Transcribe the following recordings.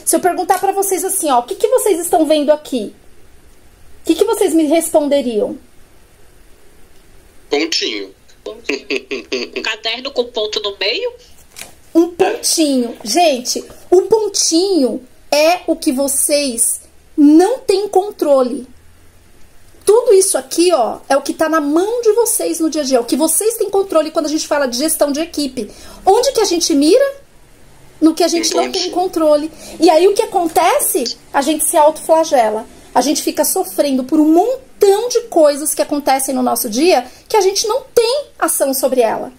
Se eu perguntar pra vocês assim, ó, o que vocês estão vendo aqui? O que vocês me responderiam? Pontinho. Um caderno com ponto no meio? Um pontinho. Gente, o pontinho é o que vocês não têm controle. Tudo isso aqui, ó, é o que tá na mão de vocês no dia a dia. O que vocês têm controle quando a gente fala de gestão de equipe. Onde que a gente mira? No que a gente não tem controle. E aí o que acontece? A gente se autoflagela. A gente fica sofrendo por um montão de coisas que acontecem no nosso dia que a gente não tem ação sobre ela.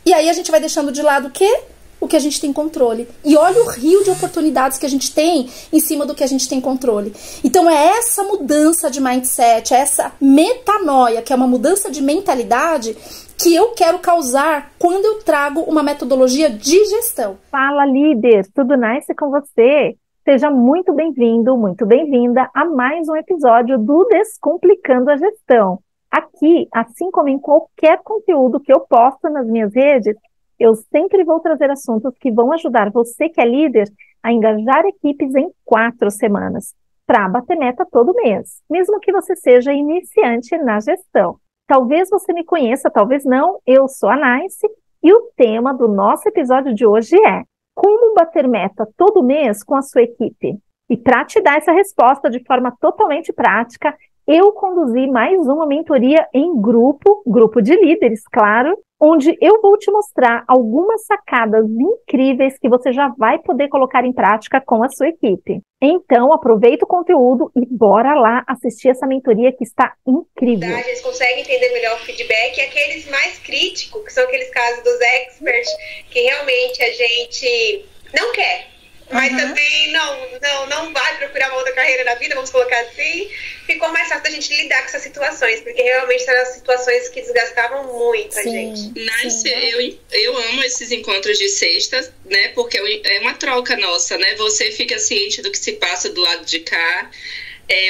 E aí a gente vai deixando de lado o quê? O que a gente tem controle. E olha o rio de oportunidades que a gente tem em cima do que a gente tem controle. Então é essa mudança de mindset, essa metanoia, que é uma mudança de mentalidade, que eu quero causar quando eu trago uma metodologia de gestão. Fala, líder! Tudo nice com você? Seja muito bem-vindo, muito bem-vinda a mais um episódio do Descomplicando a Gestão. Aqui, assim como em qualquer conteúdo que eu posto nas minhas redes, eu sempre vou trazer assuntos que vão ajudar você que é líder a engajar equipes em 4 semanas, para bater meta todo mês, mesmo que você seja iniciante na gestão. Talvez você me conheça, talvez não, eu sou a Nice, e o tema do nosso episódio de hoje é como bater meta todo mês com a sua equipe. E para te dar essa resposta de forma totalmente prática, eu conduzi mais uma mentoria em grupo de líderes, claro, onde eu vou te mostrar algumas sacadas incríveis que você já vai poder colocar em prática com a sua equipe. Então, aproveita o conteúdo e bora lá assistir essa mentoria que está incrível. Eles conseguem entender melhor o feedback, e aqueles mais críticos, que são aqueles casos dos experts, que realmente a gente não quer. Mas também não vai procurar uma outra carreira na vida, vamos colocar assim. Ficou mais fácil da gente lidar com essas situações, porque realmente eram situações que desgastavam muito a gente. Nice, eu amo esses encontros de sexta, né? Porque é uma troca nossa, né? Você fica ciente do que se passa do lado de cá.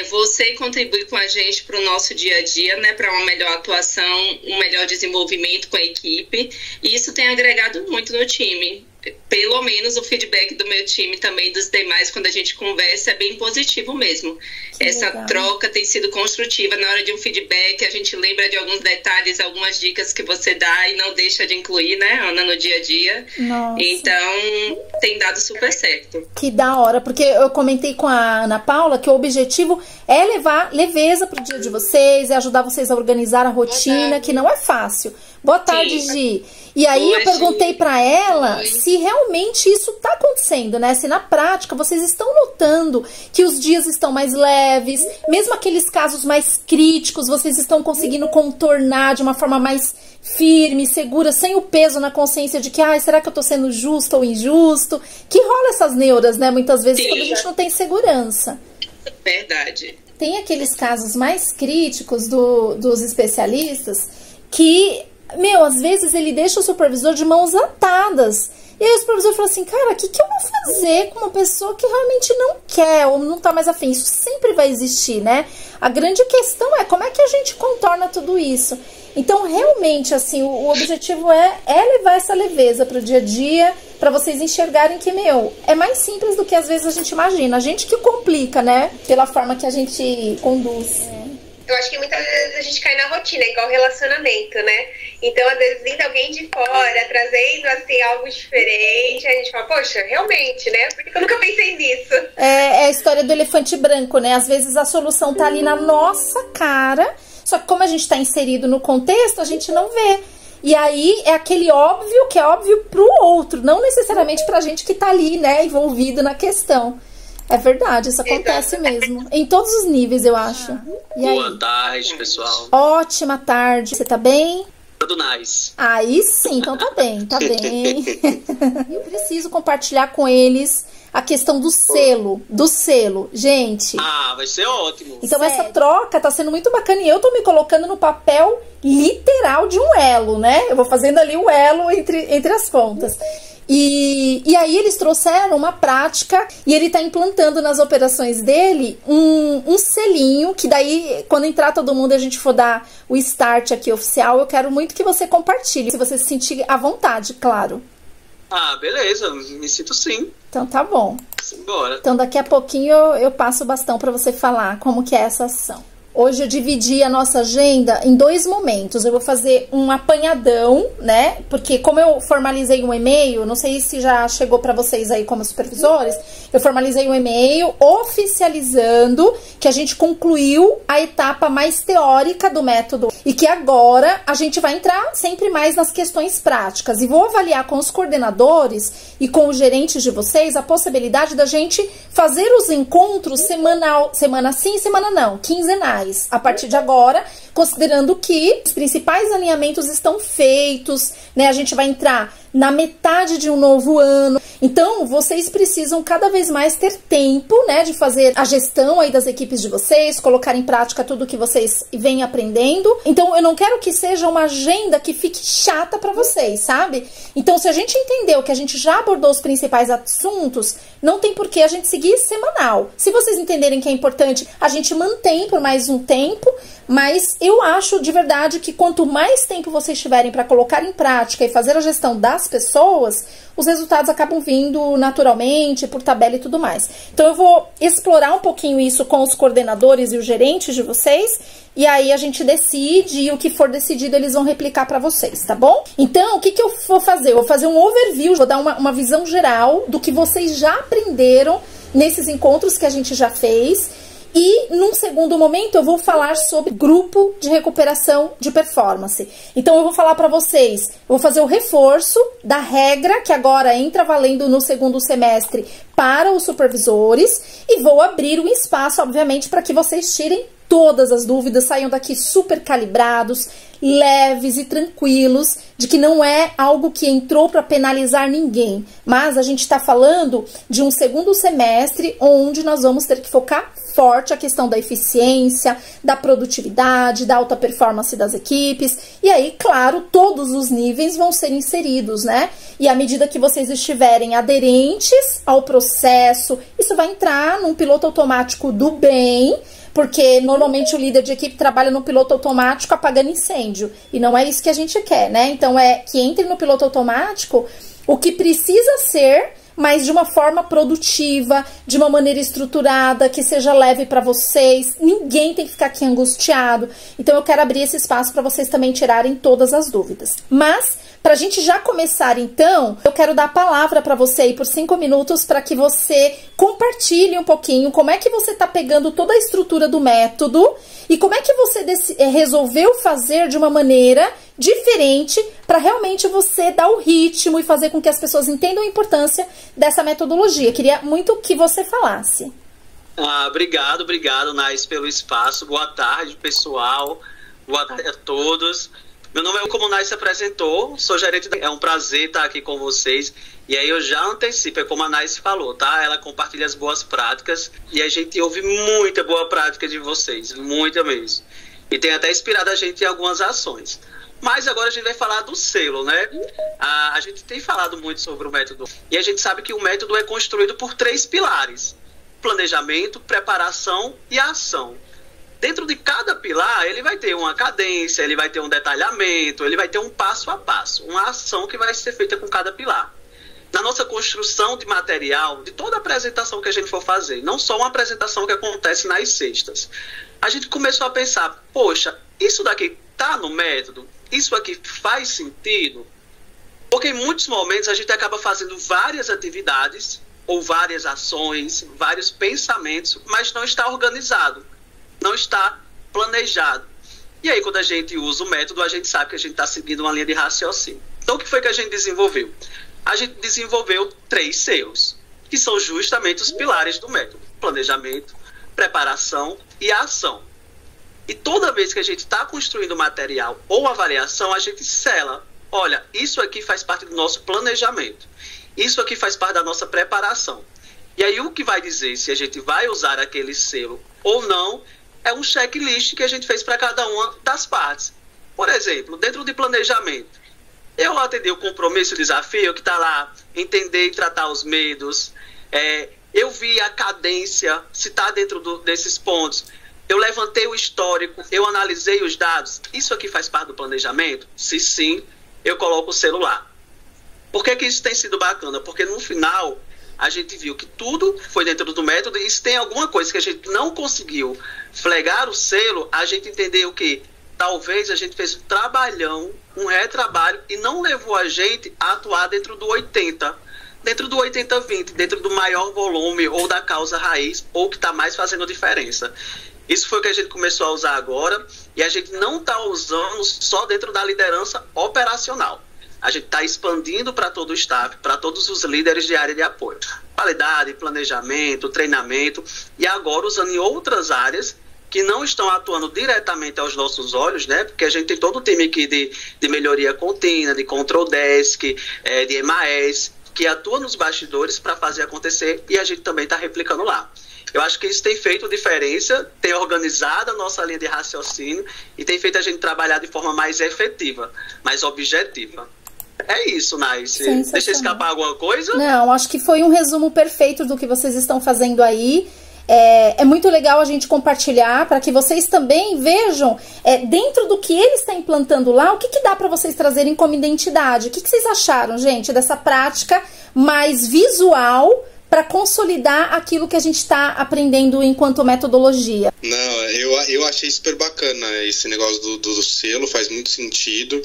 Você contribui com a gente para o nosso dia a dia, né, para uma melhor atuação, um melhor desenvolvimento com a equipe. E isso tem agregado muito no time. Pelo menos o feedback do meu time também, dos demais, quando a gente conversa, é bem positivo mesmo. Essa troca tem sido construtiva. Na hora de um feedback, a gente lembra de alguns detalhes, algumas dicas que você dá e não deixa de incluir, né, Ana, no dia a dia. Nossa. Então, tem dado super certo. Que da hora, porque eu comentei com a Ana Paula que o objetivo é levar leveza pro dia de vocês, é ajudar vocês a organizar a rotina, que não é fácil. Boa tarde, Gi. E aí eu perguntei pra ela se realmente isso tá acontecendo, né? Se na prática vocês estão notando que os dias estão mais leves, mesmo aqueles casos mais críticos, vocês estão conseguindo contornar de uma forma mais firme, segura, sem o peso na consciência de que, será que eu tô sendo justo ou injusto? Que rola essas neuras, né? Muitas vezes quando a gente não tem segurança. Verdade. Tem aqueles casos mais críticos dos especialistas que, às vezes ele deixa o supervisor de mãos atadas. E aí o supervisor fala assim, cara, o que eu vou fazer com uma pessoa que realmente não quer ou não tá mais afim? Isso sempre vai existir, né? A grande questão é como é que a gente contorna tudo isso. Então, realmente, assim, o objetivo é levar essa leveza pro dia a dia, pra vocês enxergarem que, é mais simples do que às vezes a gente imagina. A gente que complica, né? Pela forma que a gente conduz. Eu acho que muitas vezes a gente cai na rotina, igual relacionamento, né? Então, às vezes, vindo alguém de fora, trazendo, assim, algo diferente, a gente fala, poxa, realmente, né? Por que eu nunca pensei nisso? É a história do elefante branco, né? Às vezes a solução tá ali na nossa cara, só que como a gente tá inserido no contexto, a gente não vê. E aí é aquele óbvio que é óbvio pro outro, não necessariamente pra gente que tá ali, né, envolvido na questão. É verdade, isso acontece mesmo. Em todos os níveis, eu acho. E aí? Boa tarde, pessoal. Ótima tarde. Você tá bem? Tudo nice. Aí sim, então tá bem, tá bem. Eu preciso compartilhar com eles a questão do selo, gente. Vai ser ótimo. Então essa troca tá sendo muito bacana e eu tô me colocando no papel literal de um elo, né? Eu vou fazendo ali o elo entre as pontas. E aí eles trouxeram uma prática e ele tá implantando nas operações dele um selinho, que daí quando entrar todo mundo e a gente for dar o start aqui oficial, eu quero muito que você compartilhe, se você se sentir à vontade, claro. Beleza, me sinto sim. Então tá bom. Bora. Então, daqui a pouquinho eu passo o bastão para você falar como que é essa ação. Hoje eu dividi a nossa agenda em 2 momentos. Eu vou fazer um apanhadão, né? Porque como eu formalizei um e-mail, não sei se já chegou para vocês aí como supervisores, eu formalizei um e-mail oficializando que a gente concluiu a etapa mais teórica do método e que agora a gente vai entrar sempre mais nas questões práticas. E vou avaliar com os coordenadores e com os gerentes de vocês a possibilidade da gente fazer os encontros semana sim, semana não, quinzenais. A partir de agora, considerando que os principais alinhamentos estão feitos, né? A gente vai entrar na metade de um novo ano. Então, vocês precisam cada vez mais ter tempo, né, de fazer a gestão aí das equipes de vocês, colocar em prática tudo que vocês vêm aprendendo. Então, eu não quero que seja uma agenda que fique chata para vocês, sabe? Então, se a gente entendeu que a gente já abordou os principais assuntos, não tem por que a gente seguir semanal. Se vocês entenderem que é importante, a gente mantém por mais um tempo, mas eu acho de verdade que quanto mais tempo vocês tiverem para colocar em prática e fazer a gestão das pessoas, os resultados acabam vindo naturalmente, por tabela e tudo mais. Então eu vou explorar um pouquinho isso com os coordenadores e os gerentes de vocês, e aí a gente decide, e o que for decidido eles vão replicar para vocês, tá bom? Então, o que eu vou fazer? Eu vou fazer um overview, vou dar uma visão geral do que vocês já aprenderam nesses encontros que a gente já fez. E, num segundo momento, eu vou falar sobre grupo de recuperação de performance. Então, eu vou falar para vocês, eu vou fazer o reforço da regra que agora entra valendo no segundo semestre para os supervisores e vou abrir um espaço, obviamente, para que vocês tirem todas as dúvidas, saiam daqui super calibrados, leves e tranquilos, de que não é algo que entrou para penalizar ninguém, mas a gente está falando de um segundo semestre onde nós vamos ter que focar forte a questão da eficiência, da produtividade, da alta performance das equipes, e aí, claro, todos os níveis vão ser inseridos, né? E à medida que vocês estiverem aderentes ao processo, isso vai entrar num piloto automático do bem, porque normalmente o líder de equipe trabalha no piloto automático apagando incêndio, e não é isso que a gente quer, né? Então é que entre no piloto automático o que precisa ser, mas de uma forma produtiva, de uma maneira estruturada, que seja leve para vocês. Ninguém tem que ficar aqui angustiado. Então eu quero abrir esse espaço para vocês também tirarem todas as dúvidas. Mas, para a gente já começar então, eu quero dar a palavra para você aí por 5 minutos para que você compartilhe um pouquinho como é que você está pegando toda a estrutura do método e como é que você resolveu fazer de uma maneira diferente para realmente você dar o ritmo e fazer com que as pessoas entendam a importância dessa metodologia. Queria muito que você falasse. Obrigado, Nais, pelo espaço. Boa tarde, pessoal. Boa tarde a todos. Meu nome é, como o Nais se apresentou, sou gerente. É um prazer estar aqui com vocês. E aí eu já antecipo, é como a Nais falou, tá? Ela compartilha as boas práticas e a gente ouve muita boa prática de vocês, muita mesmo. E tem até inspirado a gente em algumas ações. Mas agora a gente vai falar do selo, né? A gente tem falado muito sobre o método. E a gente sabe que o método é construído por 3 pilares: planejamento, preparação e ação. Dentro de cada pilar, ele vai ter uma cadência, ele vai ter um detalhamento, ele vai ter um passo a passo, uma ação que vai ser feita com cada pilar. Na nossa construção de material, de toda a apresentação que a gente for fazer, não só uma apresentação que acontece nas sextas, a gente começou a pensar, poxa, isso daqui tá no método? Isso aqui faz sentido? Porque em muitos momentos a gente acaba fazendo várias atividades ou várias ações, vários pensamentos, mas não está organizado, não está planejado. E aí quando a gente usa o método, a gente sabe que a gente está seguindo uma linha de raciocínio. Então o que foi que a gente desenvolveu? A gente desenvolveu 3 selos, que são justamente os pilares do método: planejamento, preparação e ação. E toda vez que a gente está construindo material ou avaliação, a gente sela. Olha, isso aqui faz parte do nosso planejamento. Isso aqui faz parte da nossa preparação. E aí o que vai dizer se a gente vai usar aquele selo ou não é um checklist que a gente fez para cada uma das partes. Por exemplo, dentro de planejamento, eu atendi o compromisso e desafio que está lá, entender e tratar os medos. Eu vi a cadência, se está dentro desses pontos. Eu levantei o histórico, eu analisei os dados. Isso aqui faz parte do planejamento? Se sim, eu coloco o celular. Por que isso tem sido bacana? Porque no final, a gente viu que tudo foi dentro do método, e se tem alguma coisa que a gente não conseguiu flegar o selo, a gente entendeu que talvez a gente fez um trabalhão, um retrabalho, e não levou a gente a atuar dentro do 80, dentro do 80-20, dentro do maior volume, ou da causa raiz, ou que está mais fazendo diferença. Isso foi o que a gente começou a usar agora, e a gente não está usando só dentro da liderança operacional. A gente está expandindo para todo o staff, para todos os líderes de área de apoio. Qualidade, planejamento, treinamento, e agora usando em outras áreas que não estão atuando diretamente aos nossos olhos, né? Porque a gente tem todo o time aqui de melhoria contínua, de control desk, de MAS, que atua nos bastidores para fazer acontecer, e a gente também está replicando lá. Eu acho que isso tem feito diferença, tem organizado a nossa linha de raciocínio e tem feito a gente trabalhar de forma mais efetiva, mais objetiva. É isso, Nice. Deixa escapar alguma coisa? Não, acho que foi um resumo perfeito do que vocês estão fazendo aí. É muito legal a gente compartilhar para que vocês também vejam dentro do que ele está implantando lá, o que dá para vocês trazerem como identidade. O que vocês acharam, gente, dessa prática mais visual para consolidar aquilo que a gente está aprendendo enquanto metodologia? Não, eu achei super bacana esse negócio do selo, faz muito sentido,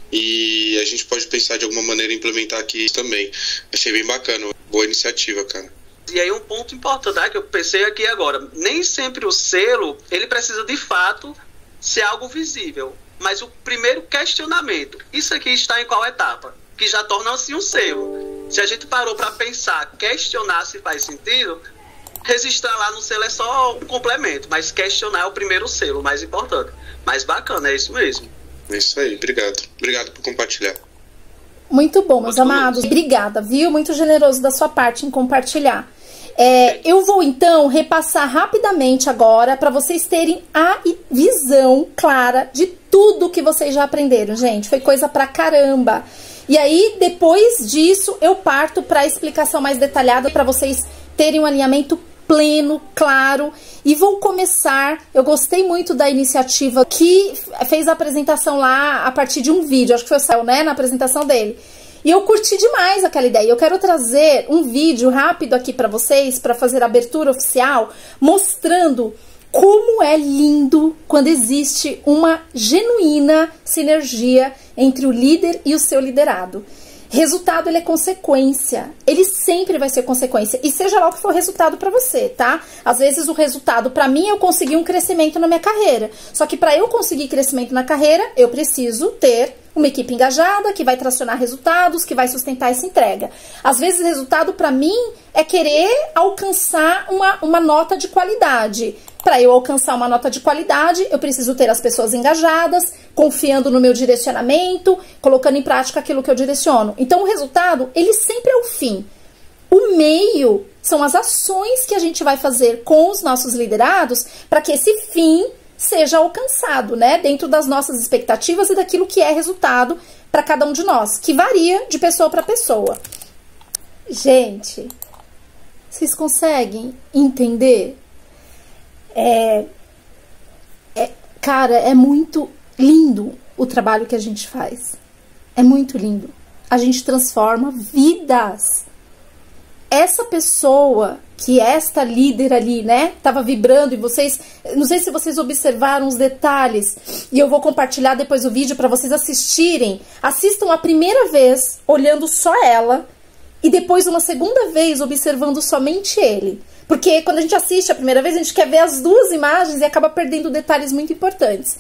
e a gente pode pensar de alguma maneira em implementar aqui também. Achei bem bacana, boa iniciativa, cara. E aí um ponto importante, que eu pensei aqui agora, nem sempre o selo, ele precisa de fato ser algo visível, mas o primeiro questionamento, isso aqui está em qual etapa? Que já torna-se um selo. Se a gente parou para pensar, questionar se faz sentido, registrar lá no selo é só um complemento, mas questionar é o primeiro selo, o mais importante. Mas bacana, é isso mesmo. É isso aí, obrigado. Obrigado por compartilhar. Muito bom, meus amados. Obrigada, viu? Muito generoso da sua parte em compartilhar. Eu vou, então, repassar rapidamente agora para vocês terem a visão clara de tudo que vocês já aprenderam, gente. Foi coisa pra caramba. E aí, depois disso, eu parto para a explicação mais detalhada para vocês terem um alinhamento pleno, claro. E vou começar, eu gostei muito da iniciativa que fez a apresentação lá a partir de um vídeo, acho que foi o Céu, né, na apresentação dele. E eu curti demais aquela ideia. Eu quero trazer um vídeo rápido aqui para vocês, para fazer a abertura oficial, mostrando como é lindo quando existe uma genuína sinergia entre o líder e o seu liderado. Resultado, ele é consequência. Ele sempre vai ser consequência. E seja lá o que for o resultado para você, tá? Às vezes o resultado para mim é eu conseguir um crescimento na minha carreira. Só que para eu conseguir crescimento na carreira, eu preciso ter uma equipe engajada, que vai tracionar resultados, que vai sustentar essa entrega. Às vezes o resultado para mim é querer alcançar uma nota de qualidade. Para eu alcançar uma nota de qualidade, eu preciso ter as pessoas engajadas, confiando no meu direcionamento, colocando em prática aquilo que eu direciono. Então o resultado, ele sempre é o fim. O meio são as ações que a gente vai fazer com os nossos liderados para que esse fim seja alcançado, né? Dentro das nossas expectativas e daquilo que é resultado para cada um de nós, que varia de pessoa para pessoa. Gente, vocês conseguem entender? Cara, é muito lindo o trabalho que a gente faz. É muito lindo. A gente transforma vidas. Essa pessoa, que é esta líder ali, né, tava vibrando, e vocês, não sei se vocês observaram os detalhes, e eu vou compartilhar depois o vídeo para vocês assistirem. Assistam a primeira vez olhando só ela, e depois uma segunda vez observando somente ele. Porque quando a gente assiste a primeira vez, a gente quer ver as duas imagens e acaba perdendo detalhes muito importantes.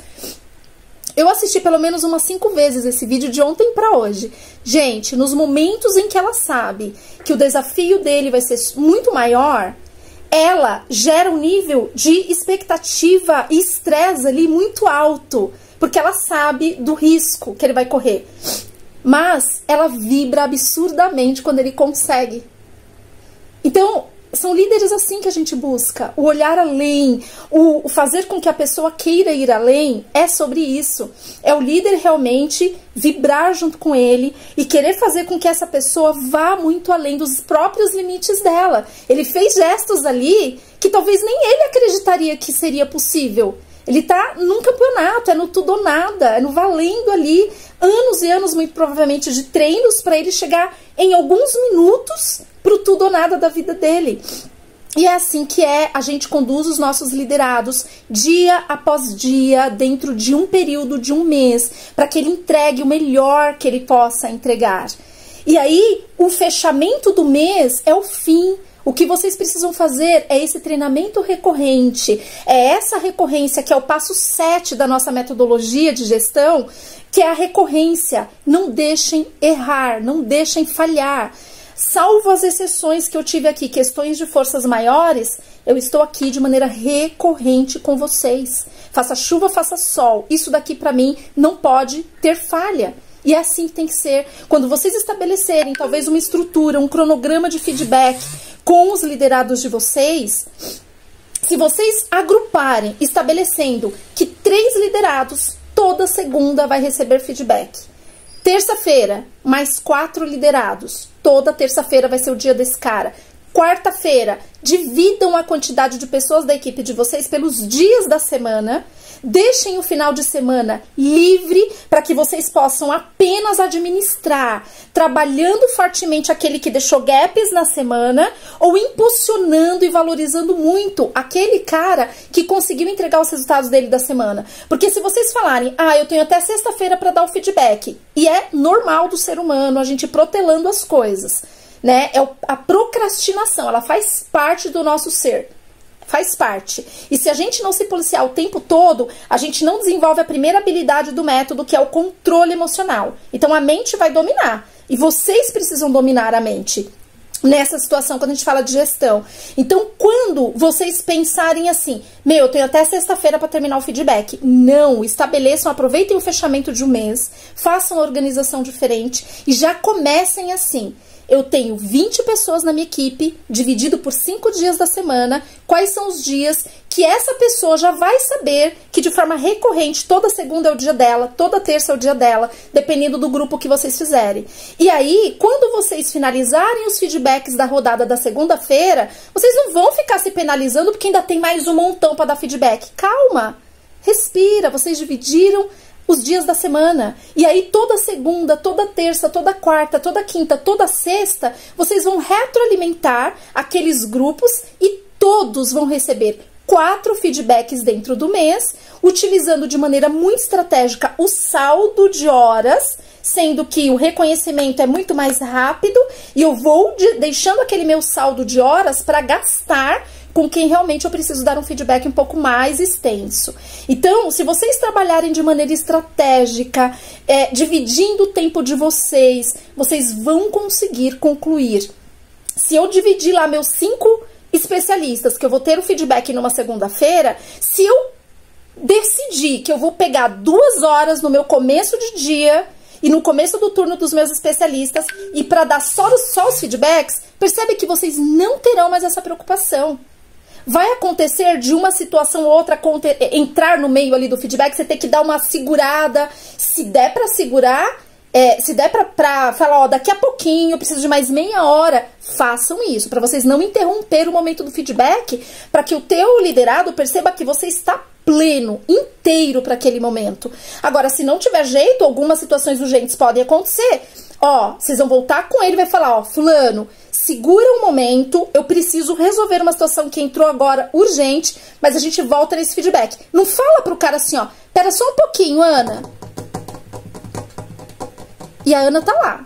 Eu assisti pelo menos umas 5 vezes esse vídeo de ontem para hoje. Gente, nos momentos em que ela sabe que o desafio dele vai ser muito maior, ela gera um nível de expectativa e estresse ali muito alto, porque ela sabe do risco que ele vai correr. Mas ela vibra absurdamente quando ele consegue. Então, são líderes assim que a gente busca. O olhar além, o fazer com que a pessoa queira ir além, é sobre isso. É o líder realmente vibrar junto com ele e querer fazer com que essa pessoa vá muito além dos próprios limites dela. Ele fez gestos ali que talvez nem ele acreditaria que seria possível. Ele tá num campeonato, é no tudo ou nada, é no valendo ali, anos e anos, muito provavelmente, de treinos para ele chegar em alguns minutos pro tudo ou nada da vida dele. E é assim que a gente conduz os nossos liderados dia após dia, dentro de um período de um mês, para que ele entregue o melhor que ele possa entregar. E aí, o fechamento do mês é o fim. O que vocês precisam fazer é esse treinamento recorrente, é essa recorrência que é o passo 7 da nossa metodologia de gestão, que é a recorrência. Não deixem errar, não deixem falhar. Salvo as exceções que eu tive aqui, questões de forças maiores, eu estou aqui de maneira recorrente com vocês. Faça chuva, faça sol. Isso daqui para mim não pode ter falha. E é assim que tem que ser. Quando vocês estabelecerem talvez uma estrutura, um cronograma de feedback com os liderados de vocês, se vocês agruparem, estabelecendo que 3 liderados toda segunda vai receber feedback. Terça-feira, mais 4 liderados. Toda terça-feira vai ser o dia desse cara. Quarta-feira, dividam a quantidade de pessoas da equipe de vocês pelos dias da semana. Deixem o final de semana livre para que vocês possam apenas administrar, trabalhando fortemente aquele que deixou gaps na semana ou impulsionando e valorizando muito aquele cara que conseguiu entregar os resultados dele da semana. Porque se vocês falarem, eu tenho até sexta-feira para dar o feedback, e é normal do ser humano a gente protelando as coisas, né? A procrastinação, ela faz parte do nosso ser. Faz parte. E se a gente não se policiar o tempo todo, a gente não desenvolve a primeira habilidade do método, que é o controle emocional. Então a mente vai dominar. E vocês precisam dominar a mente nessa situação, quando a gente fala de gestão. Então, quando vocês pensarem assim, eu tenho até sexta-feira para terminar o feedback. Não, estabeleçam, aproveitem o fechamento de um mês, façam uma organização diferente e já comecem assim. Eu tenho 20 pessoas na minha equipe, dividido por 5 dias da semana. Quais são os dias que essa pessoa já vai saber que de forma recorrente, toda segunda é o dia dela, toda terça é o dia dela, dependendo do grupo que vocês fizerem. E aí, quando vocês finalizarem os feedbacks da rodada da segunda-feira, vocês não vão ficar se penalizando porque ainda tem mais um montão para dar feedback. Calma, respira, vocês dividiram os dias da semana. E aí toda segunda, toda terça, toda quarta, toda quinta, toda sexta, vocês vão retroalimentar aqueles grupos e todos vão receber 4 feedbacks dentro do mês, utilizando de maneira muito estratégica o saldo de horas, sendo que o reconhecimento é muito mais rápido e eu vou deixando aquele meu saldo de horas para gastar com quem realmente eu preciso dar um feedback um pouco mais extenso. Então, se vocês trabalharem de maneira estratégica, dividindo o tempo de vocês, vocês vão conseguir concluir. Se eu dividir lá meus 5 especialistas, que eu vou ter o feedback numa segunda-feira, se eu decidir que eu vou pegar 2 horas no meu começo de dia e no começo do turno dos meus especialistas e para dar só os feedbacks, percebe que vocês não terão mais essa preocupação. Vai acontecer de uma situação ou outra entrar no meio ali do feedback, você ter que dar uma segurada. Se der para segurar, se der pra falar, daqui a pouquinho eu preciso de mais meia hora, façam isso, para vocês não interromper o momento do feedback, para que o teu liderado perceba que você está pleno, inteiro para aquele momento. Agora, se não tiver jeito, algumas situações urgentes podem acontecer. Vocês vão voltar com ele e vai falar, fulano, segura um momento, eu preciso resolver uma situação que entrou agora urgente, mas a gente volta nesse feedback. Não fala pro cara assim, pera só um pouquinho, Ana. E a Ana tá lá.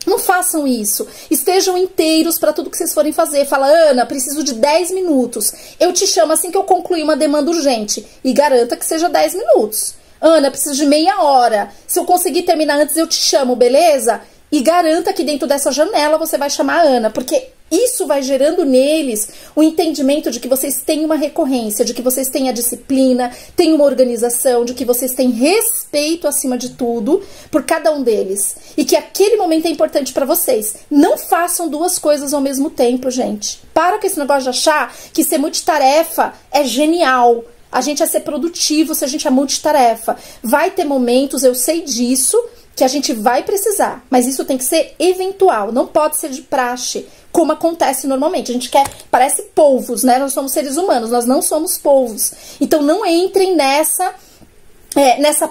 Não façam isso. Estejam inteiros para tudo que vocês forem fazer. Fala, Ana, preciso de 10 minutos. Eu te chamo assim que eu concluir uma demanda urgente. E garanta que seja 10 minutos. Ana, preciso de meia hora. Se eu conseguir terminar antes, eu te chamo, beleza? E garanta que dentro dessa janela você vai chamar a Ana, porque isso vai gerando neles o entendimento de que vocês têm uma recorrência, de que vocês têm a disciplina, têm uma organização, de que vocês têm respeito acima de tudo por cada um deles. E que aquele momento é importante para vocês. Não façam 2 coisas ao mesmo tempo, gente. Para com esse negócio de achar que ser multitarefa é genial. A gente é ser produtivo se a gente é multitarefa. Vai ter momentos, eu sei disso, que a gente vai precisar, mas isso tem que ser eventual, não pode ser de praxe, como acontece normalmente. A gente parece polvos, né? Nós somos seres humanos, nós não somos polvos. Então não entrem nessa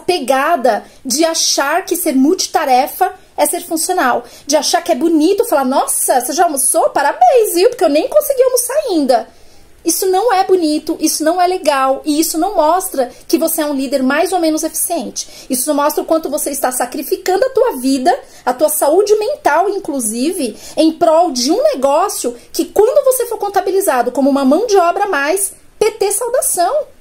pegada de achar que ser multitarefa é ser funcional. De achar que é bonito, falar, nossa, você já almoçou? Parabéns, viu? Porque eu nem consegui almoçar ainda. Isso não é bonito, isso não é legal e isso não mostra que você é um líder mais ou menos eficiente. Isso não mostra o quanto você está sacrificando a tua vida, a tua saúde mental, inclusive, em prol de um negócio que quando você for contabilizado como uma mão de obra a mais, PT saudação.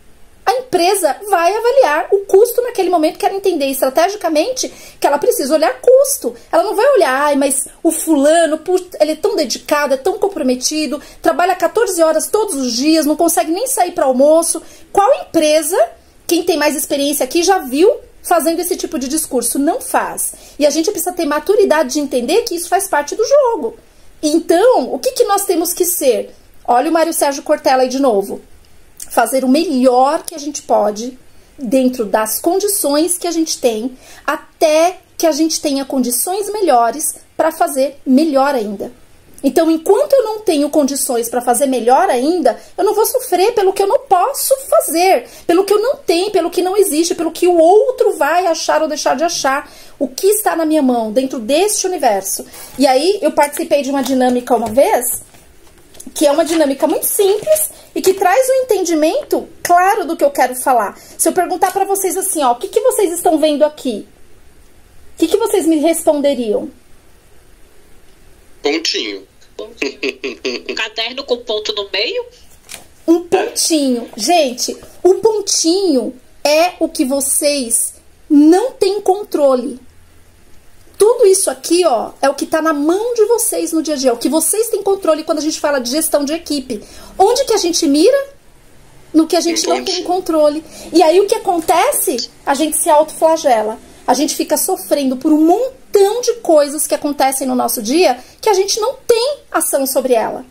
A empresa vai avaliar o custo naquele momento, quer entender estrategicamente que ela precisa olhar custo. Ela não vai olhar, ai, mas o fulano, ele é tão dedicado, é tão comprometido, trabalha 14 horas todos os dias, não consegue nem sair para almoço. Qual empresa, quem tem mais experiência aqui já viu fazendo esse tipo de discurso? Não faz. E a gente precisa ter maturidade de entender que isso faz parte do jogo. Então, o que nós temos que ser? Olha o Mário Sérgio Cortella aí de novo. Fazer o melhor que a gente pode, dentro das condições que a gente tem, até que a gente tenha condições melhores para fazer melhor ainda. Então, enquanto eu não tenho condições para fazer melhor ainda, eu não vou sofrer pelo que eu não posso fazer, pelo que eu não tenho, pelo que não existe, pelo que o outro vai achar ou deixar de achar, o que está na minha mão, dentro deste universo. E aí, eu participei de uma dinâmica uma vez, que é uma dinâmica muito simples e que traz um entendimento claro do que eu quero falar. Se eu perguntar para vocês assim, ó, o que vocês estão vendo aqui? O que vocês me responderiam? Pontinho. Um caderno com ponto no meio? Um pontinho. Gente, o pontinho é o que vocês não têm controle. Tudo isso aqui, ó, é o que tá na mão de vocês no dia a dia. O que vocês têm controle quando a gente fala de gestão de equipe. Onde que a gente mira? No que a gente não tem controle. E aí o que acontece? A gente se autoflagela. A gente fica sofrendo por um montão de coisas que acontecem no nosso dia que a gente não tem ação sobre ela.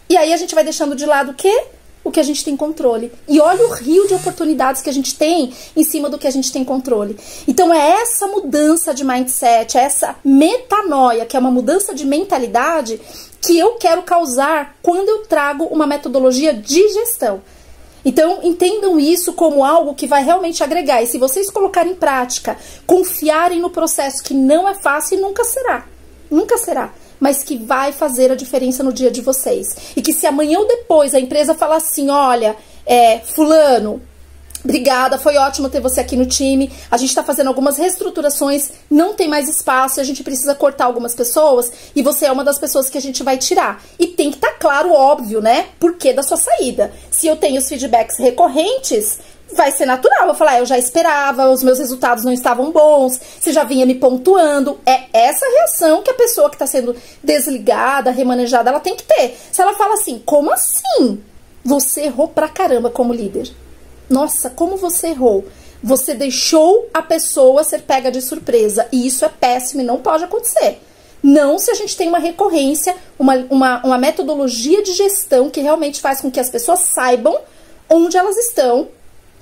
E aí a gente vai deixando de lado o quê? O que a gente tem controle. E olha o rio de oportunidades que a gente tem em cima do que a gente tem controle. Então é essa mudança de mindset, é essa metanoia, que é uma mudança de mentalidade, que eu quero causar quando eu trago uma metodologia de gestão. Então entendam isso como algo que vai realmente agregar. E se vocês colocarem em prática, confiarem no processo, que não é fácil e nunca será. Nunca será. Mas que vai fazer a diferença no dia de vocês. E que se amanhã ou depois a empresa falar assim, olha, fulano, obrigada, foi ótimo ter você aqui no time, a gente tá fazendo algumas reestruturações, não tem mais espaço, a gente precisa cortar algumas pessoas, e você é uma das pessoas que a gente vai tirar. E tem que estar claro, óbvio, né, por que da sua saída. Se eu tenho os feedbacks recorrentes, vai ser natural, eu vou falar, eu já esperava, os meus resultados não estavam bons, você já vinha me pontuando. É essa reação que a pessoa que está sendo desligada, remanejada, ela tem que ter. Se ela fala assim, como assim? Você errou pra caramba como líder. Nossa, como você errou? Você deixou a pessoa ser pega de surpresa, e isso é péssimo e não pode acontecer. Não se a gente tem uma recorrência, uma metodologia de gestão que realmente faz com que as pessoas saibam onde elas estão,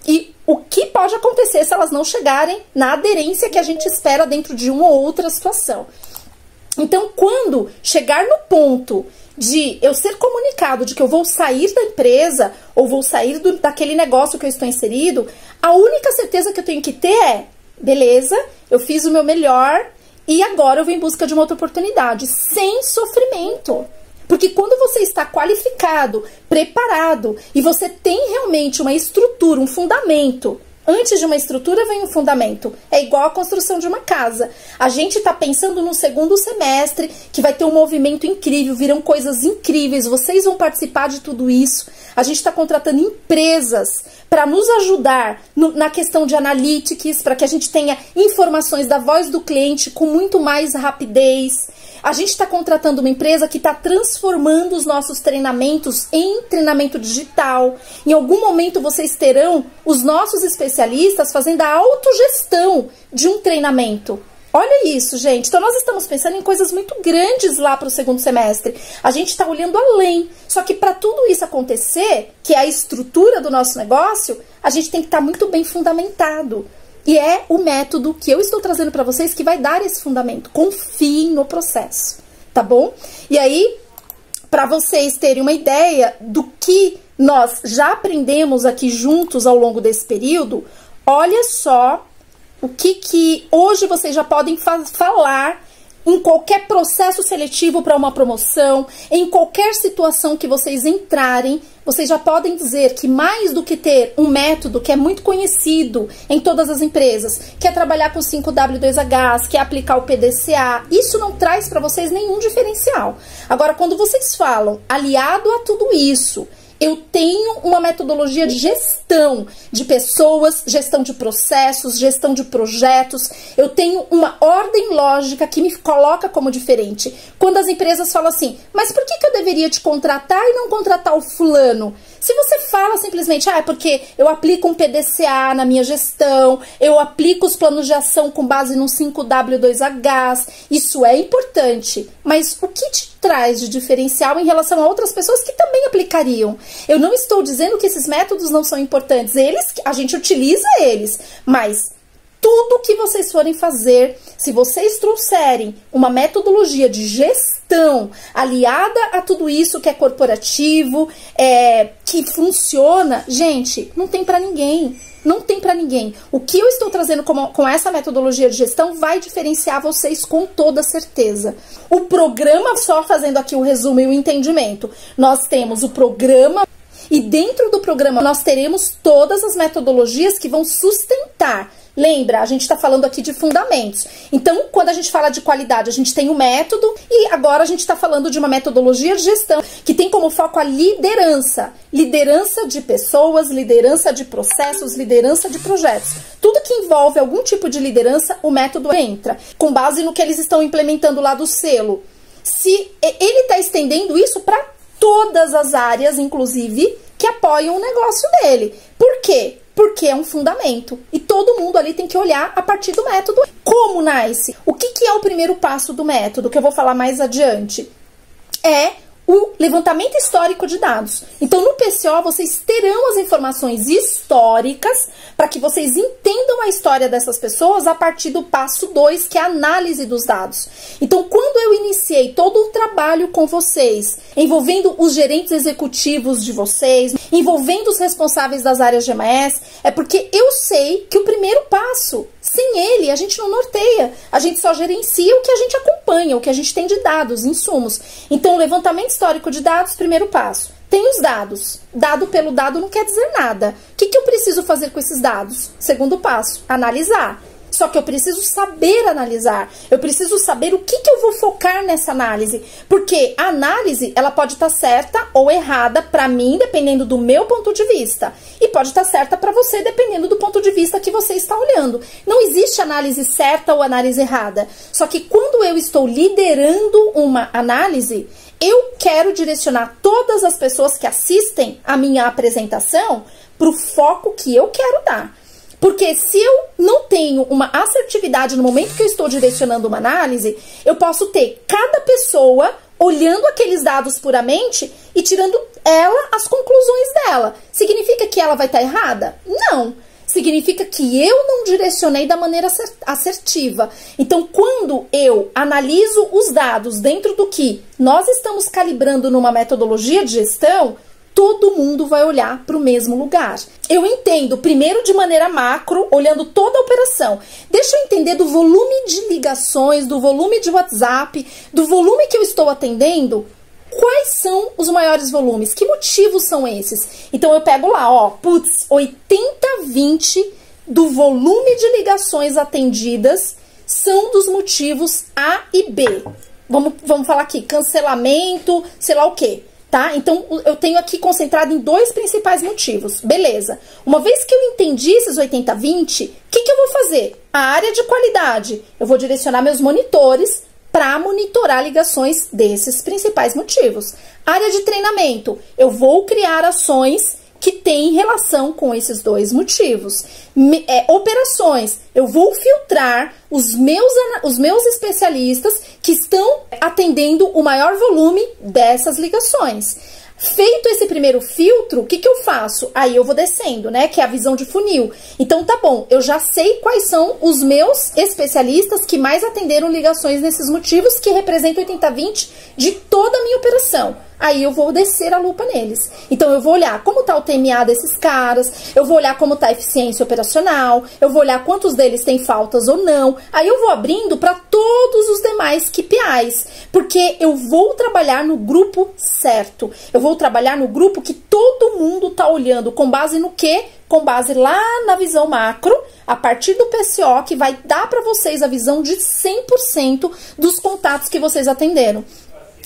e o que pode acontecer se elas não chegarem na aderência que a gente espera dentro de uma ou outra situação. Então, quando chegar no ponto de eu ser comunicado de que eu vou sair da empresa ou vou sair daquele negócio que eu estou inserido, a única certeza que eu tenho que ter é, beleza, eu fiz o meu melhor e agora eu vou em busca de uma outra oportunidade, sem sofrimento. Porque quando você está qualificado, preparado, e você tem realmente uma estrutura, um fundamento, antes de uma estrutura vem um fundamento. É igual a construção de uma casa. A gente está pensando no segundo semestre, que vai ter um movimento incrível, virão coisas incríveis, vocês vão participar de tudo isso. A gente está contratando empresas para nos ajudar na questão de analytics, para que a gente tenha informações da voz do cliente com muito mais rapidez. A gente está contratando uma empresa que está transformando os nossos treinamentos em treinamento digital. Em algum momento vocês terão os nossos especialistas fazendo a autogestão de um treinamento. Olha isso, gente. Então nós estamos pensando em coisas muito grandes lá para o segundo semestre. A gente está olhando além. Só que para tudo isso acontecer, que é a estrutura do nosso negócio, a gente tem que estar muito bem fundamentado. E é o método que eu estou trazendo para vocês que vai dar esse fundamento. Confiem no processo, tá bom? E aí, para vocês terem uma ideia do que nós já aprendemos aqui juntos ao longo desse período, olha só o que hoje vocês já podem falar em qualquer processo seletivo para uma promoção, em qualquer situação que vocês entrarem, vocês já podem dizer que mais do que ter um método que é muito conhecido em todas as empresas, que é trabalhar com 5W2H, que é aplicar o PDCA, isso não traz para vocês nenhum diferencial. Agora, quando vocês falam aliado a tudo isso, eu tenho uma metodologia de gestão de pessoas, gestão de processos, gestão de projetos. Eu tenho uma ordem lógica que me coloca como diferente. Quando as empresas falam assim, mas por que eu deveria te contratar e não contratar o fulano? Se você fala simplesmente, é porque eu aplico um PDCA na minha gestão, eu aplico os planos de ação com base no 5W2H, isso é importante. Mas o que te traz de diferencial em relação a outras pessoas que também aplicariam? Eu não estou dizendo que esses métodos não são importantes, a gente utiliza eles, mas tudo que vocês forem fazer, se vocês trouxerem uma metodologia de gestão aliada a tudo isso que é corporativo, que funciona, gente, não tem pra ninguém. Não tem pra ninguém. O que eu estou trazendo com essa metodologia de gestão vai diferenciar vocês com toda certeza. O programa, só fazendo aqui o resumo e o entendimento, nós temos o programa e dentro do programa nós teremos todas as metodologias que vão sustentar. Lembra, a gente está falando aqui de fundamentos. Então, quando a gente fala de qualidade, a gente tem o método e agora a gente está falando de uma metodologia de gestão que tem como foco a liderança. Liderança de pessoas, liderança de processos, liderança de projetos. Tudo que envolve algum tipo de liderança, o método entra. Com base no que eles estão implementando lá do selo. Se ele está estendendo isso para todas as áreas, inclusive, que apoiam o negócio dele. Por quê? Porque é um fundamento. E todo mundo ali tem que olhar a partir do método. Como, Nice? O que é o primeiro passo do método, que eu vou falar mais adiante? É o levantamento histórico de dados. Então, no PCO, vocês terão as informações históricas para que vocês entendam a história dessas pessoas a partir do passo 2, que é a análise dos dados. Então, quando eu iniciei todo o trabalho com vocês, envolvendo os gerentes executivos de vocês, envolvendo os responsáveis das áreas de GMS, é porque eu sei que o primeiro passo, sem ele, a gente não norteia. A gente só gerencia o que a gente acompanha, o que a gente tem de dados, insumos. Então, o levantamento histórico de dados, primeiro passo. Tem os dados. Dado pelo dado não quer dizer nada. O que eu preciso fazer com esses dados? Segundo passo, analisar. Só que eu preciso saber analisar. Eu preciso saber o que eu vou focar nessa análise. Porque a análise, ela pode estar certa ou errada para mim, dependendo do meu ponto de vista. E pode estar certa para você, dependendo do ponto de vista que você está olhando. Não existe análise certa ou análise errada. Só que quando eu estou liderando uma análise, eu quero direcionar todas as pessoas que assistem a minha apresentação para o foco que eu quero dar. Porque se eu não tenho uma assertividade no momento que eu estou direcionando uma análise, eu posso ter cada pessoa olhando aqueles dados puramente e tirando ela as conclusões dela. Significa que ela vai estar errada? Não. Significa que eu não direcionei da maneira assertiva. Então, quando eu analiso os dados dentro do que nós estamos calibrando numa metodologia de gestão, todo mundo vai olhar para o mesmo lugar. Eu entendo, primeiro de maneira macro, olhando toda a operação. Deixa eu entender do volume de ligações, do volume de WhatsApp, do volume que eu estou atendendo. Quais são os maiores volumes? Que motivos são esses? Então eu pego lá, ó, 80-20 do volume de ligações atendidas são dos motivos A e B. Vamos falar aqui, cancelamento, sei lá o quê. Tá? Então, eu tenho aqui concentrado em 2 principais motivos. Beleza. Uma vez que eu entendi esses 80-20, o que eu vou fazer? A área de qualidade. Eu vou direcionar meus monitores para monitorar ligações desses principais motivos. Área de treinamento. Eu vou criar ações que têm relação com esses 2 motivos. Operações. Eu vou filtrar os meus especialistas que estão atendendo o maior volume dessas ligações. Feito esse primeiro filtro, o que eu faço? Aí eu vou descendo, né? Que é a visão de funil. Então tá bom, eu já sei quais são os meus especialistas que mais atenderam ligações nesses motivos, que representam 80-20 de toda a minha operação. aí eu vou descer a lupa neles. Então eu vou olhar como tá o TMA desses caras, eu vou olhar como tá a eficiência operacional, eu vou olhar quantos deles têm faltas ou não, aí eu vou abrindo para todos os demais KPIs, porque eu vou trabalhar no grupo certo, eu vou trabalhar no grupo que todo mundo tá olhando, com base no quê? Com base lá na visão macro, a partir do PCO, que vai dar para vocês a visão de 100% dos contatos que vocês atenderam.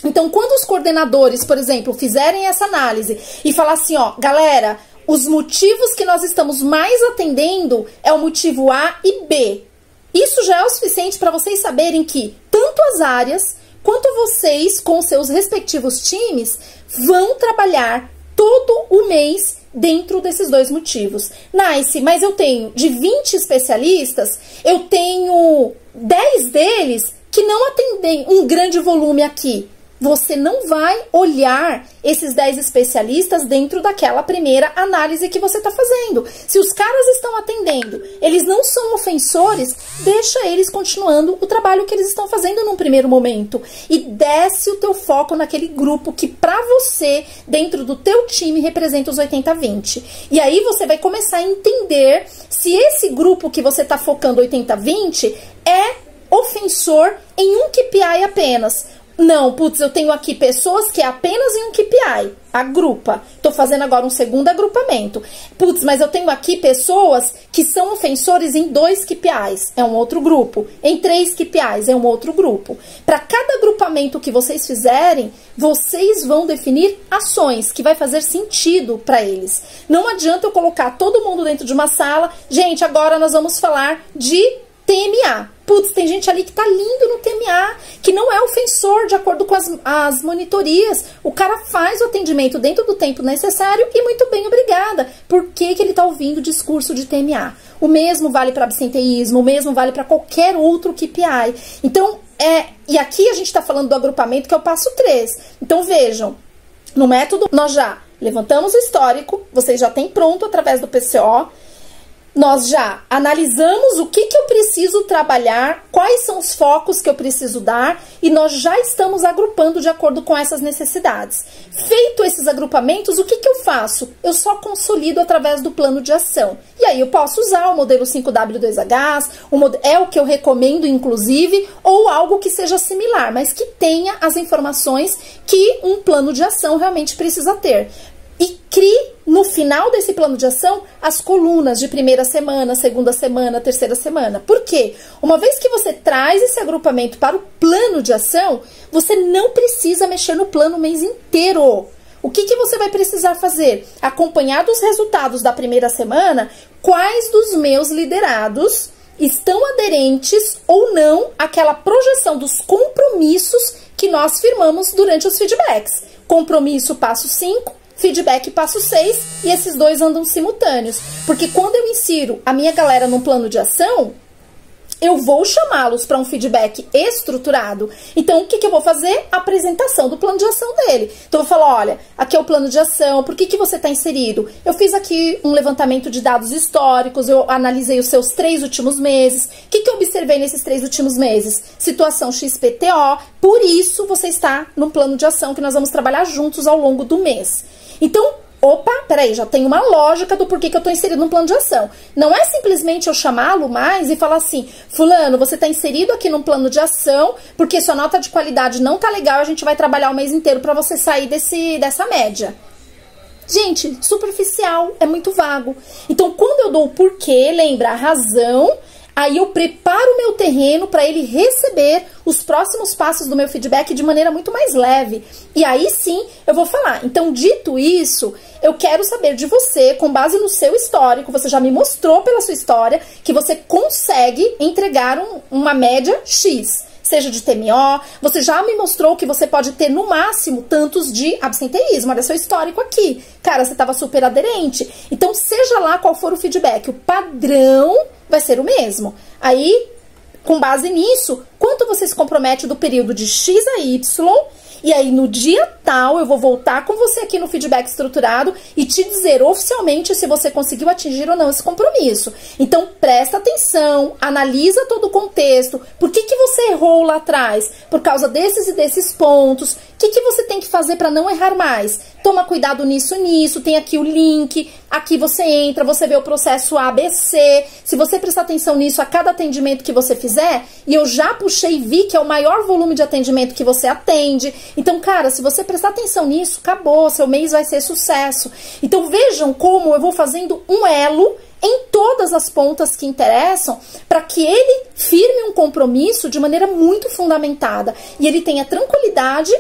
Então, quando os coordenadores, por exemplo, fizerem essa análise e falar assim, ó, galera, os motivos que nós estamos mais atendendo é o motivo A e B. Isso já é o suficiente para vocês saberem que tanto as áreas quanto vocês, com seus respectivos times, vão trabalhar todo o mês dentro desses dois motivos. Nice, mas eu tenho de 20 especialistas, eu tenho 10 deles que não atendem um grande volume aqui. Você não vai olhar esses 10 especialistas dentro daquela primeira análise que você está fazendo. Se os caras estão atendendo, eles não são ofensores, deixa eles continuando o trabalho que eles estão fazendo num primeiro momento. E desce o teu foco naquele grupo que para você, dentro do teu time, representa os 80-20. E aí você vai começar a entender se esse grupo que você está focando 80-20 é ofensor em um KPI apenas. Não, putz, eu tenho aqui pessoas que é apenas em um KPI, agrupa. Tô fazendo agora um segundo agrupamento. Putz, mas eu tenho aqui pessoas que são ofensores em 2 KPIs, é um outro grupo. Em 3 KPIs, é um outro grupo. Para cada agrupamento que vocês fizerem, vocês vão definir ações que vai fazer sentido para eles. Não adianta eu colocar todo mundo dentro de uma sala. Gente, agora nós vamos falar de TMA. Putz, tem gente ali que tá lindo no TMA, que não é ofensor de acordo com as monitorias. O cara faz o atendimento dentro do tempo necessário e muito bem, obrigada. Por que que ele tá ouvindo discurso de TMA? O mesmo vale para absenteísmo, o mesmo vale para qualquer outro KPI. Então, e aqui a gente tá falando do agrupamento, que é o passo 3. Então, vejam, no método nós já levantamos o histórico, vocês já têm pronto através do PCO. Nós já analisamos o que eu preciso trabalhar, quais são os focos que eu preciso dar e nós já estamos agrupando de acordo com essas necessidades. Feito esses agrupamentos, o que eu faço? Eu só consolido através do plano de ação. E aí eu posso usar o modelo 5W2H, é o que eu recomendo inclusive, ou algo que seja similar, mas que tenha as informações que um plano de ação realmente precisa ter. E crie, no final desse plano de ação, as colunas de primeira semana, segunda semana, terceira semana. Por quê? Uma vez que você traz esse agrupamento para o plano de ação, você não precisa mexer no plano o mês inteiro. O que você vai precisar fazer? Acompanhar dos resultados da primeira semana, quais dos meus liderados estão aderentes ou não àquela projeção dos compromissos que nós firmamos durante os feedbacks. Compromisso passo 5. Feedback passo 6, e esses dois andam simultâneos. Porque quando eu insiro a minha galera num plano de ação, eu vou chamá-los para um feedback estruturado. Então, o que eu vou fazer? Apresentação do plano de ação dele. Então, eu vou falar, olha, aqui é o plano de ação, por que você está inserido? Eu fiz aqui um levantamento de dados históricos, eu analisei os seus 3 últimos meses. O que eu observei nesses 3 últimos meses? Situação XPTO, por isso você está no plano de ação que nós vamos trabalhar juntos ao longo do mês. Então, opa, peraí, já tem uma lógica do porquê que eu estou inserido num plano de ação. Não é simplesmente eu chamá-lo mais e falar assim, fulano, você está inserido aqui num plano de ação porque sua nota de qualidade não tá legal, a gente vai trabalhar o mês inteiro para você sair dessa média. Gente, superficial, é muito vago. Então, quando eu dou o porquê, lembra a razão, aí eu preparo o meu terreno para ele receber os próximos passos do meu feedback de maneira muito mais leve. E aí sim eu vou falar. Então, dito isso, eu quero saber de você, com base no seu histórico, você já me mostrou pela sua história que você consegue entregar uma média X. Seja de TMO, você já me mostrou que você pode ter no máximo tantos de absenteísmo, olha seu histórico aqui. Cara, você estava super aderente. Então, seja lá qual for o feedback, o padrão vai ser o mesmo. Aí, com base nisso, quanto você se compromete do período de X a Y, e aí no dia tal eu vou voltar com você aqui no feedback estruturado e te dizer oficialmente se você conseguiu atingir ou não esse compromisso. Então presta atenção, analisa todo o contexto, por que você errou lá atrás? Por causa desses e desses pontos, que você tem que fazer para não errar mais? Toma cuidado nisso, tem aqui o link, aqui você entra, você vê o processo ABC. Se você prestar atenção nisso a cada atendimento que você fizer, e eu já puxei e vi que é o maior volume de atendimento que você atende. Então, cara, se você prestar atenção nisso, acabou, seu mês vai ser sucesso. Então, vejam como eu vou fazendo um elo em todas as pontas que interessam, para que ele firme um compromisso de maneira muito fundamentada, e ele tenha tranquilidade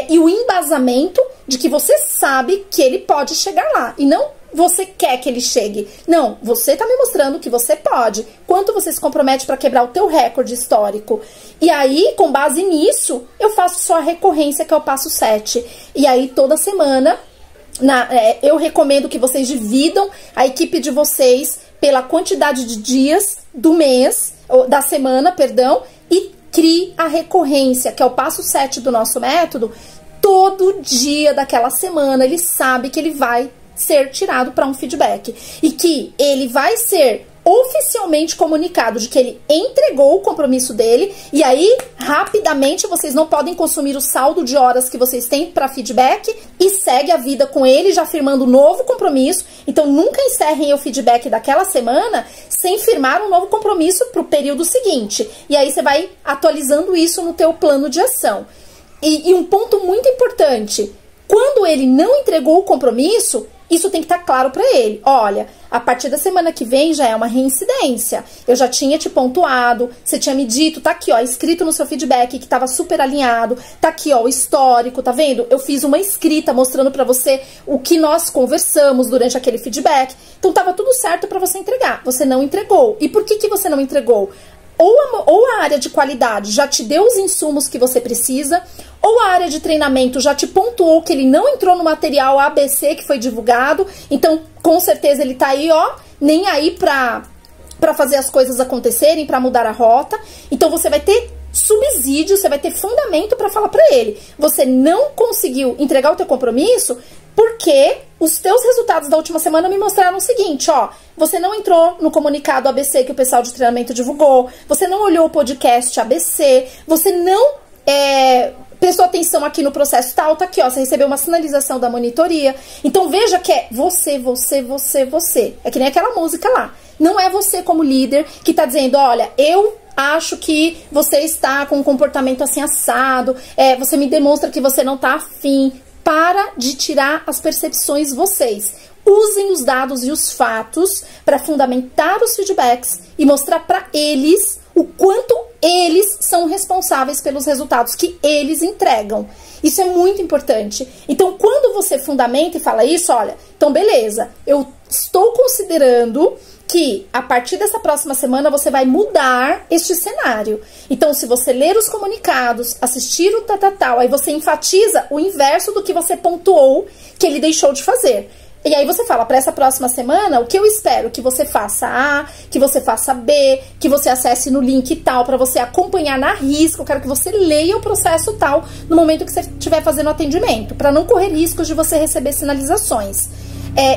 e o embasamento de que você sabe que ele pode chegar lá, e não você quer que ele chegue. Não, você tá me mostrando que você pode. Quanto você se compromete para quebrar o teu recorde histórico? E aí, com base nisso, eu faço só a recorrência, que é o passo 7. E aí, toda semana, eu recomendo que vocês dividam a equipe de vocês pela quantidade de dias do mês, da semana, perdão, e crie a recorrência, que é o passo 7 do nosso método. Todo dia daquela semana ele sabe que ele vai ser tirado para um feedback e que ele vai ser oficialmente comunicado de que ele entregou o compromisso dele, e aí rapidamente vocês não podem consumir o saldo de horas que vocês têm para feedback e segue a vida com ele já firmando um novo compromisso. Então nunca encerrem o feedback daquela semana sem firmar um novo compromisso para o período seguinte, e aí você vai atualizando isso no teu plano de ação. E um ponto muito importante, quando ele não entregou o compromisso, isso tem que estar claro para ele. Olha, a partir da semana que vem já é uma reincidência. Eu já tinha te pontuado, você tinha me dito, tá aqui, ó, escrito no seu feedback que tava super alinhado, tá aqui, ó, o histórico, tá vendo? Eu fiz uma escrita mostrando para você o que nós conversamos durante aquele feedback. Então tava tudo certo para você entregar. Você não entregou. E por que você não entregou? Ou a área de qualidade já te deu os insumos que você precisa, ou a área de treinamento já te pontuou que ele não entrou no material ABC que foi divulgado, então com certeza ele tá aí, ó, nem aí pra fazer as coisas acontecerem, pra mudar a rota. Então você vai ter subsídio, você vai ter fundamento pra falar pra ele. Você não conseguiu entregar o teu compromisso porque os teus resultados da última semana me mostraram o seguinte, ó, você não entrou no comunicado ABC que o pessoal de treinamento divulgou, você não olhou o podcast ABC, você não prestou atenção aqui no processo tal, tá aqui, ó, você recebeu uma sinalização da monitoria. Então veja que é você. É que nem aquela música lá. Não é você como líder que tá dizendo, olha, eu acho que você está com um comportamento assim assado, você me demonstra que você não tá afim. Para de tirar as percepções vocês. Usem os dados e os fatos para fundamentar os feedbacks e mostrar para eles o quanto eles são responsáveis pelos resultados que eles entregam. Isso é muito importante. Então, quando você fundamenta e fala isso, olha, então beleza, eu estou considerando que a partir dessa próxima semana você vai mudar este cenário. Então, se você ler os comunicados, assistir o tal, aí você enfatiza o inverso do que você pontuou que ele deixou de fazer. E aí você fala, para essa próxima semana, o que eu espero? Que você faça A, que você faça B, que você acesse no link tal, para você acompanhar na risca. Eu quero que você leia o processo tal no momento que você estiver fazendo o atendimento, para não correr riscos de você receber sinalizações.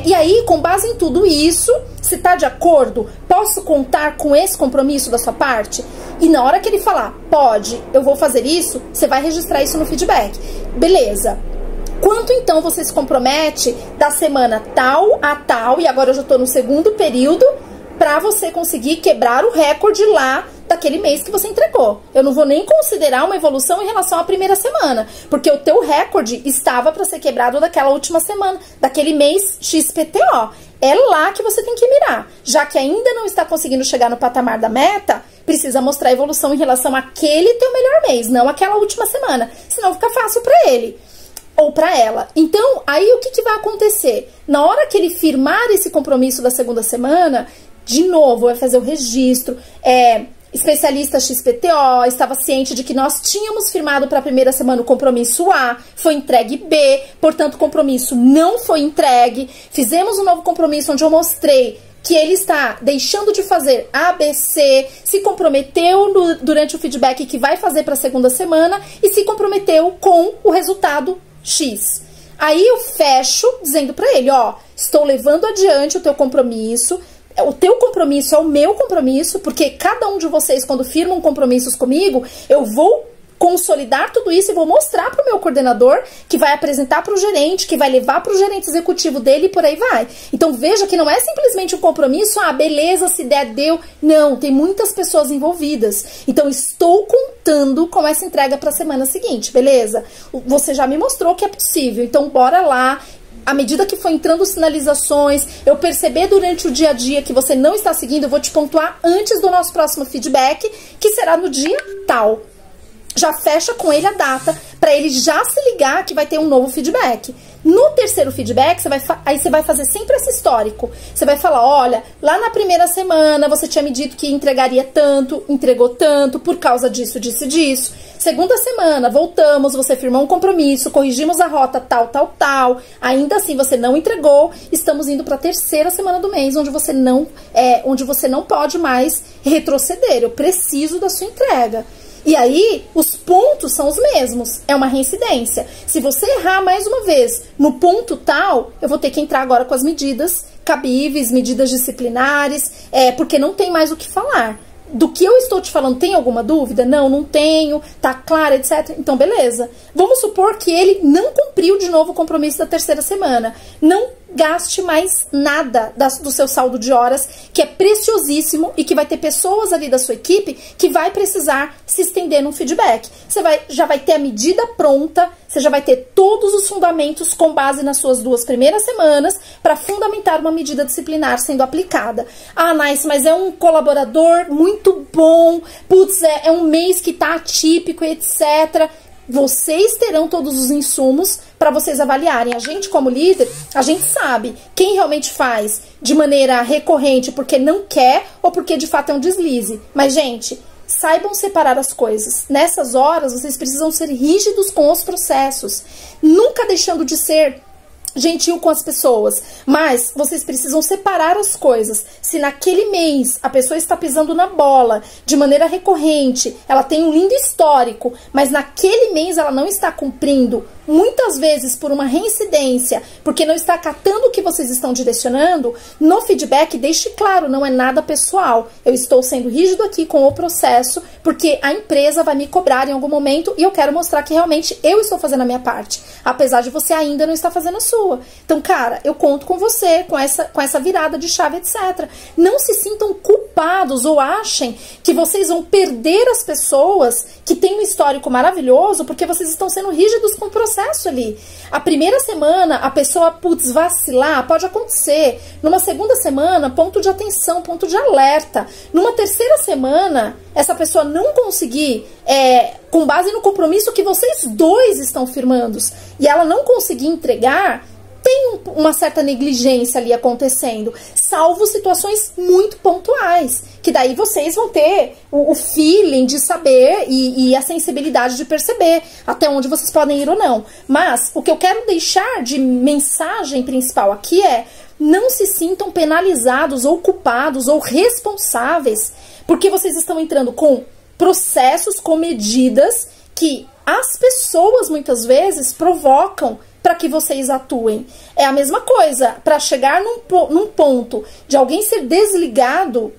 E aí, com base em tudo isso, se tá de acordo, posso contar com esse compromisso da sua parte? E na hora que ele falar, pode, eu vou fazer isso, você vai registrar isso no feedback. Beleza. Quanto então você se compromete da semana tal a tal, e agora eu já tô no segundo período, pra você conseguir quebrar o recorde lá daquele mês que você entregou. Eu não vou nem considerar uma evolução em relação à primeira semana, porque o teu recorde estava para ser quebrado daquela última semana, daquele mês XPTO. É lá que você tem que mirar. Já que ainda não está conseguindo chegar no patamar da meta, precisa mostrar evolução em relação àquele teu melhor mês, não aquela última semana. Senão fica fácil para ele ou para ela. Então, aí o que vai acontecer? Na hora que ele firmar esse compromisso da segunda semana, de novo, vai fazer o registro, especialista XPTO, estava ciente de que nós tínhamos firmado para a primeira semana o compromisso A, foi entregue B, portanto o compromisso não foi entregue, fizemos um novo compromisso onde eu mostrei que ele está deixando de fazer ABC, se comprometeu durante o feedback que vai fazer para a segunda semana e se comprometeu com o resultado X. Aí eu fecho dizendo para ele, ó, estou levando adiante o teu compromisso. O teu compromisso é o meu compromisso, porque cada um de vocês, quando firmam compromissos comigo, eu vou consolidar tudo isso e vou mostrar para o meu coordenador, que vai apresentar para o gerente, que vai levar para o gerente executivo dele e por aí vai. Então veja que não é simplesmente um compromisso, beleza, se der, deu. Não, tem muitas pessoas envolvidas. Então estou contando com essa entrega para a semana seguinte, beleza? Você já me mostrou que é possível, então bora lá. À medida que for entrando sinalizações, eu perceber durante o dia a dia que você não está seguindo, eu vou te pontuar antes do nosso próximo feedback, que será no dia tal. Já fecha com ele a data, para ele já se ligar que vai ter um novo feedback. No terceiro feedback, aí você vai fazer sempre esse histórico. Você vai falar, olha, lá na primeira semana você tinha me dito que entregaria tanto, entregou tanto, por causa disso, disso e disso. Segunda semana, voltamos, você firmou um compromisso, corrigimos a rota tal, tal, tal. Ainda assim, você não entregou, estamos indo para a terceira semana do mês, onde você não pode mais retroceder. Eu preciso da sua entrega. E aí, os pontos são os mesmos. É uma reincidência. Se você errar mais uma vez no ponto tal, eu vou ter que entrar agora com as medidas cabíveis, medidas disciplinares, porque não tem mais o que falar. Do que eu estou te falando, tem alguma dúvida? Não, não tenho, tá claro, etc. Então, beleza. Vamos supor que ele não cumpriu de novo o compromisso da terceira semana. Não gaste mais nada do seu saldo de horas, que é preciosíssimo e que vai ter pessoas ali da sua equipe que vai precisar se estender no feedback. Você já vai ter a medida pronta, você já vai ter todos os fundamentos com base nas suas 2 primeiras semanas para fundamentar uma medida disciplinar sendo aplicada. Nice, mas é um colaborador muito bom, putz, é um mês que tá atípico, etc. Vocês terão todos os insumos para vocês avaliarem. A gente, como líder, a gente sabe quem realmente faz de maneira recorrente porque não quer ou porque de fato é um deslize. Mas, gente, saibam separar as coisas. Nessas horas, vocês precisam ser rígidos com os processos, nunca deixando de ser gentil com as pessoas, mas vocês precisam separar as coisas. Se naquele mês a pessoa está pisando na bola de maneira recorrente, ela tem um lindo histórico, mas naquele mês ela não está cumprindo, muitas vezes por uma reincidência, porque não está acatando o que vocês estão direcionando, no feedback deixe claro, não é nada pessoal. Eu estou sendo rígido aqui com o processo, porque a empresa vai me cobrar em algum momento e eu quero mostrar que realmente eu estou fazendo a minha parte, apesar de você ainda não estar fazendo a sua. Então, cara, eu conto com você, com essa virada de chave, etc. Não se sintam culpados ou achem que vocês vão perder as pessoas que têm um histórico maravilhoso porque vocês estão sendo rígidos com o processo ali. A primeira semana, a pessoa, putz, vacilar, pode acontecer. Numa segunda semana, ponto de atenção, ponto de alerta. Numa terceira semana, essa pessoa não conseguir, com base no compromisso que vocês dois estão firmando, e ela não conseguir entregar, tem uma certa negligência ali acontecendo, salvo situações muito pontuais, que daí vocês vão ter o feeling de saber e a sensibilidade de perceber até onde vocês podem ir ou não. Mas o que eu quero deixar de mensagem principal aqui é: não se sintam penalizados ou culpados ou responsáveis, porque vocês estão entrando com processos, com medidas que as pessoas muitas vezes provocam para que vocês atuem. É a mesma coisa, para chegar num ponto de alguém ser desligado,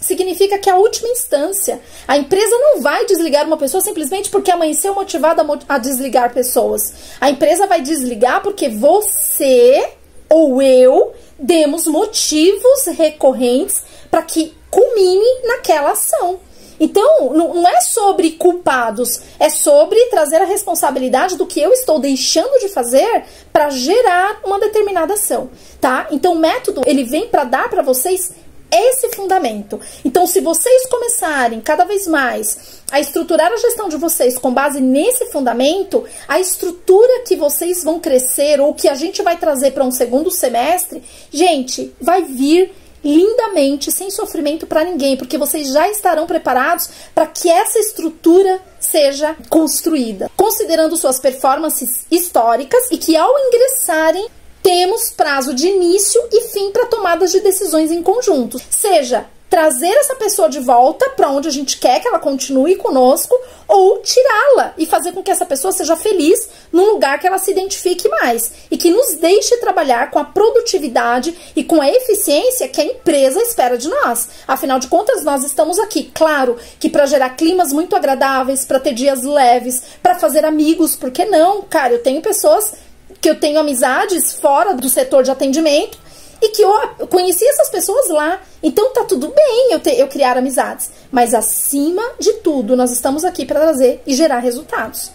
significa que é a última instância. A empresa não vai desligar uma pessoa simplesmente porque amanheceu motivada a desligar pessoas. A empresa vai desligar porque você ou eu demos motivos recorrentes para que culmine naquela ação. Então, não é sobre culpados, é sobre trazer a responsabilidade do que eu estou deixando de fazer para gerar uma determinada ação, tá? Então, o método, ele vem para dar para vocês esse fundamento. Então, se vocês começarem cada vez mais a estruturar a gestão de vocês com base nesse fundamento, a estrutura que vocês vão crescer ou que a gente vai trazer para um segundo semestre, gente, vai vir lindamente, sem sofrimento para ninguém, porque vocês já estarão preparados para que essa estrutura seja construída, considerando suas performances históricas e que ao ingressarem temos prazo de início e fim para tomadas de decisões em conjunto, seja trazer essa pessoa de volta para onde a gente quer que ela continue conosco, ou tirá-la e fazer com que essa pessoa seja feliz num lugar que ela se identifique mais e que nos deixe trabalhar com a produtividade e com a eficiência que a empresa espera de nós. Afinal de contas, nós estamos aqui, claro, que para gerar climas muito agradáveis, para ter dias leves, para fazer amigos, por que não? Cara, eu tenho pessoas que eu tenho amizades fora do setor de atendimento e que eu conheci essas pessoas lá. Então tá tudo bem eu criar amizades. Mas acima de tudo, nós estamos aqui para trazer e gerar resultados.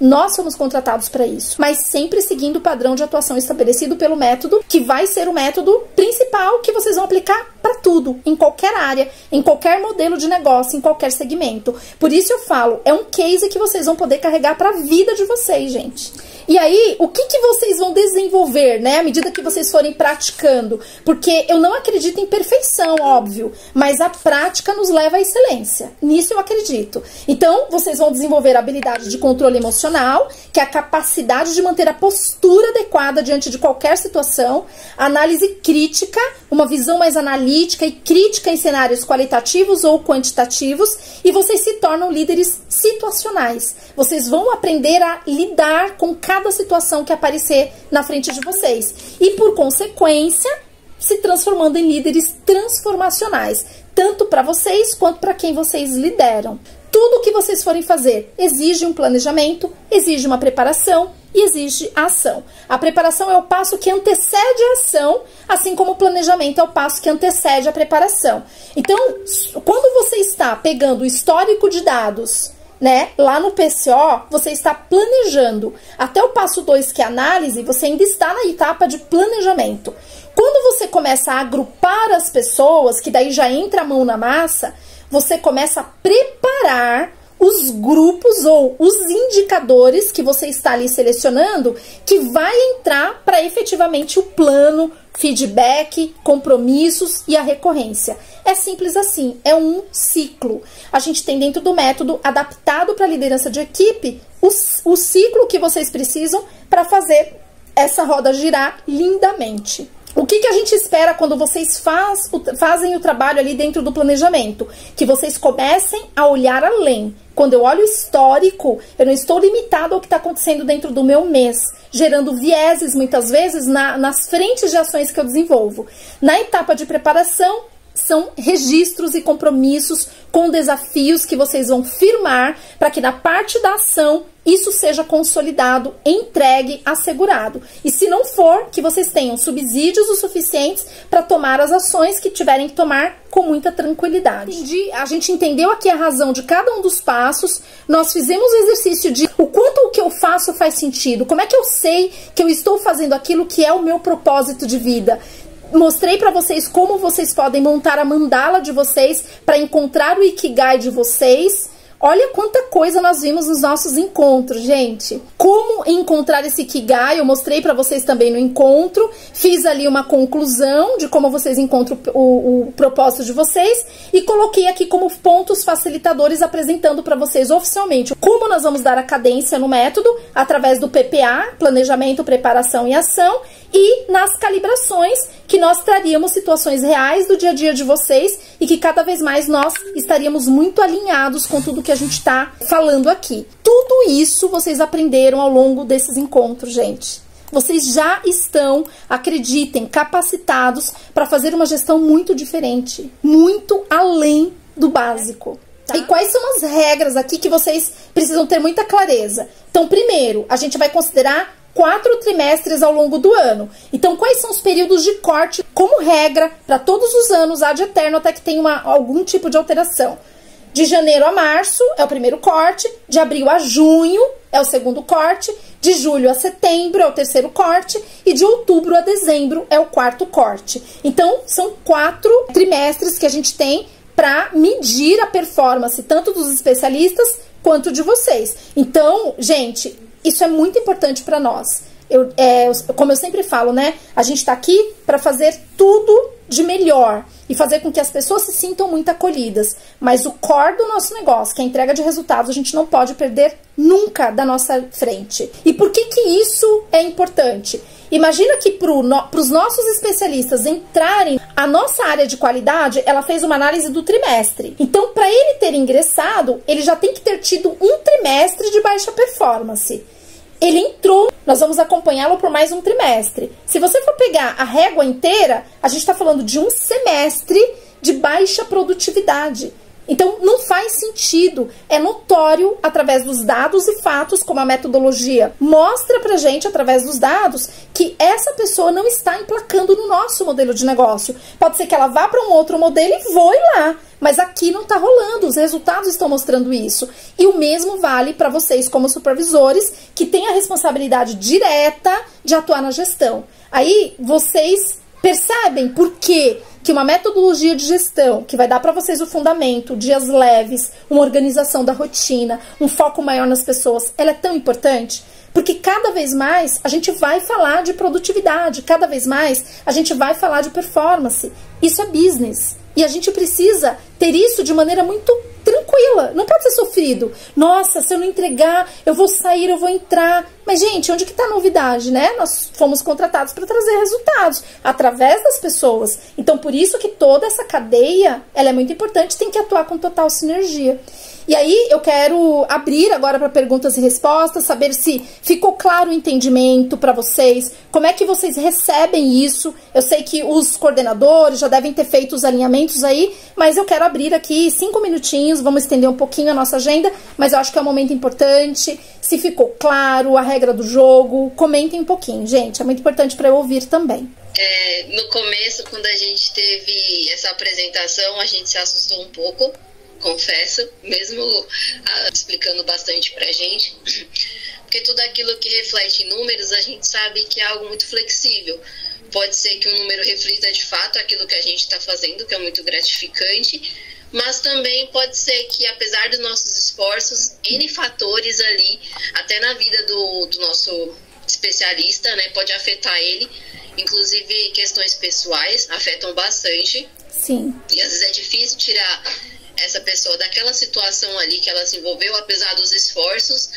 Nós somos contratados para isso, mas sempre seguindo o padrão de atuação estabelecido pelo método, que vai ser o método principal que vocês vão aplicar para tudo, em qualquer área, em qualquer modelo de negócio, em qualquer segmento. Por isso eu falo, é um case que vocês vão poder carregar para a vida de vocês, gente. E aí, o que vocês vão desenvolver, né, à medida que vocês forem praticando? Porque eu não acredito em perfeição, óbvio, mas a prática nos leva à excelência. Nisso eu acredito. Então, vocês vão desenvolver a habilidade de controle emocional, que é a capacidade de manter a postura adequada diante de qualquer situação, análise crítica, uma visão mais analítica e crítica em cenários qualitativos ou quantitativos, e vocês se tornam líderes situacionais. Vocês vão aprender a lidar com cada situação que aparecer na frente de vocês. E, por consequência, se transformando em líderes transformacionais, tanto para vocês quanto para quem vocês lideram. Tudo o que vocês forem fazer exige um planejamento, exige uma preparação e exige a ação. A preparação é o passo que antecede a ação, assim como o planejamento é o passo que antecede a preparação. Então, quando você está pegando o histórico de dados, né, lá no PCO, você está planejando. Até o passo 2, que é análise, você ainda está na etapa de planejamento. Quando você começa a agrupar as pessoas, que daí já entra a mão na massa, você começa a preparar os grupos ou os indicadores que você está ali selecionando, que vai entrar para efetivamente o plano, feedback, compromissos e a recorrência. É simples assim, é um ciclo. A gente tem dentro do método, adaptado para a liderança de equipe, o ciclo que vocês precisam para fazer essa roda girar lindamente. O que a gente espera quando vocês fazem o trabalho ali dentro do planejamento? Que vocês comecem a olhar além. Quando eu olho o histórico, eu não estou limitado ao que está acontecendo dentro do meu mês, gerando vieses, muitas vezes, nas frentes de ações que eu desenvolvo. Na etapa de preparação, são registros e compromissos com desafios que vocês vão firmar para que na parte da ação isso seja consolidado, entregue, assegurado. E se não for, que vocês tenham subsídios o suficientes para tomar as ações que tiverem que tomar com muita tranquilidade. A gente entendeu aqui a razão de cada um dos passos, nós fizemos o exercício de o quanto o que eu faço faz sentido, como é que eu sei que eu estou fazendo aquilo que é o meu propósito de vida. Mostrei para vocês como vocês podem montar a mandala de vocês para encontrar o Ikigai de vocês. Olha quanta coisa nós vimos nos nossos encontros, gente. Como encontrar esse Ikigai, eu mostrei para vocês também no encontro. Fiz ali uma conclusão de como vocês encontram o propósito de vocês. E coloquei aqui como pontos facilitadores, apresentando para vocês oficialmente como nós vamos dar a cadência no método, através do PPA, planejamento, preparação e ação. E nas calibrações, que nós traríamos situações reais do dia a dia de vocês e que cada vez mais nós estaríamos muito alinhados com tudo que a gente está falando aqui. Tudo isso vocês aprenderam ao longo desses encontros, gente. Vocês já estão, acreditem, capacitados para fazer uma gestão muito diferente, muito além do básico. Tá? E quais são as regras aqui que vocês precisam ter muita clareza? Então, primeiro, a gente vai considerar 4 trimestres ao longo do ano. Então, quais são os períodos de corte, como regra, para todos os anos, ad eterno, até que tenha algum tipo de alteração? De janeiro a março é o primeiro corte, de abril a junho é o segundo corte, de julho a setembro é o terceiro corte e de outubro a dezembro é o quarto corte. Então, são 4 trimestres que a gente tem para medir a performance, tanto dos especialistas quanto de vocês. Então, gente, isso é muito importante para nós. Como eu sempre falo, né? A gente está aqui para fazer tudo de melhor e fazer com que as pessoas se sintam muito acolhidas. Mas o core do nosso negócio, que é a entrega de resultados, a gente não pode perder nunca da nossa frente. E por que isso é importante? Imagina que para os nossos especialistas entrarem, a nossa área de qualidade, ela fez uma análise do trimestre. Então, para ele ter ingressado, ele já tem que ter tido um trimestre de baixa performance. Ele entrou, nós vamos acompanhá-lo por mais um trimestre. Se você for pegar a régua inteira, a gente está falando de um semestre de baixa produtividade. Então, não faz sentido, é notório através dos dados e fatos, como a metodologia mostra pra gente, através dos dados, que essa pessoa não está emplacando no nosso modelo de negócio. Pode ser que ela vá para um outro modelo e voe lá, mas aqui não está rolando, os resultados estão mostrando isso. E o mesmo vale para vocês como supervisores, que têm a responsabilidade direta de atuar na gestão. Aí, vocês percebem por quê? Que uma metodologia de gestão que vai dar para vocês o fundamento, dias leves, uma organização da rotina, um foco maior nas pessoas, ela é tão importante? Porque cada vez mais a gente vai falar de produtividade, cada vez mais a gente vai falar de performance. Isso é business. E a gente precisa ter isso de maneira muito tranquila, não pode ser sofrido. Nossa, se eu não entregar, eu vou sair, eu vou entrar. Mas, gente, onde que tá a novidade, né? Nós fomos contratados para trazer resultados através das pessoas. Então, por isso que toda essa cadeia, ela é muito importante, tem que atuar com total sinergia. E aí, eu quero abrir agora para perguntas e respostas, saber se ficou claro o entendimento para vocês, como é que vocês recebem isso. Eu sei que os coordenadores já devem ter feito os alinhamentos aí, mas eu quero abrir aqui 5 minutinhos, vamos estender um pouquinho a nossa agenda, mas eu acho que é um momento importante. Se ficou claro a regra do jogo, comentem um pouquinho, gente, é muito importante para eu ouvir também. No começo, quando a gente teve essa apresentação, a gente se assustou um pouco, confesso, mesmo explicando bastante pra gente, porque tudo aquilo que reflete em números, a gente sabe que é algo muito flexível. Pode ser que um número reflita de fato aquilo que a gente está fazendo, que é muito gratificante, mas também pode ser que, apesar dos nossos esforços, N fatores ali, até na vida do nosso especialista, né, pode afetar ele, inclusive questões pessoais afetam bastante. Sim. E às vezes é difícil tirar essa pessoa daquela situação ali que ela se envolveu, apesar dos esforços,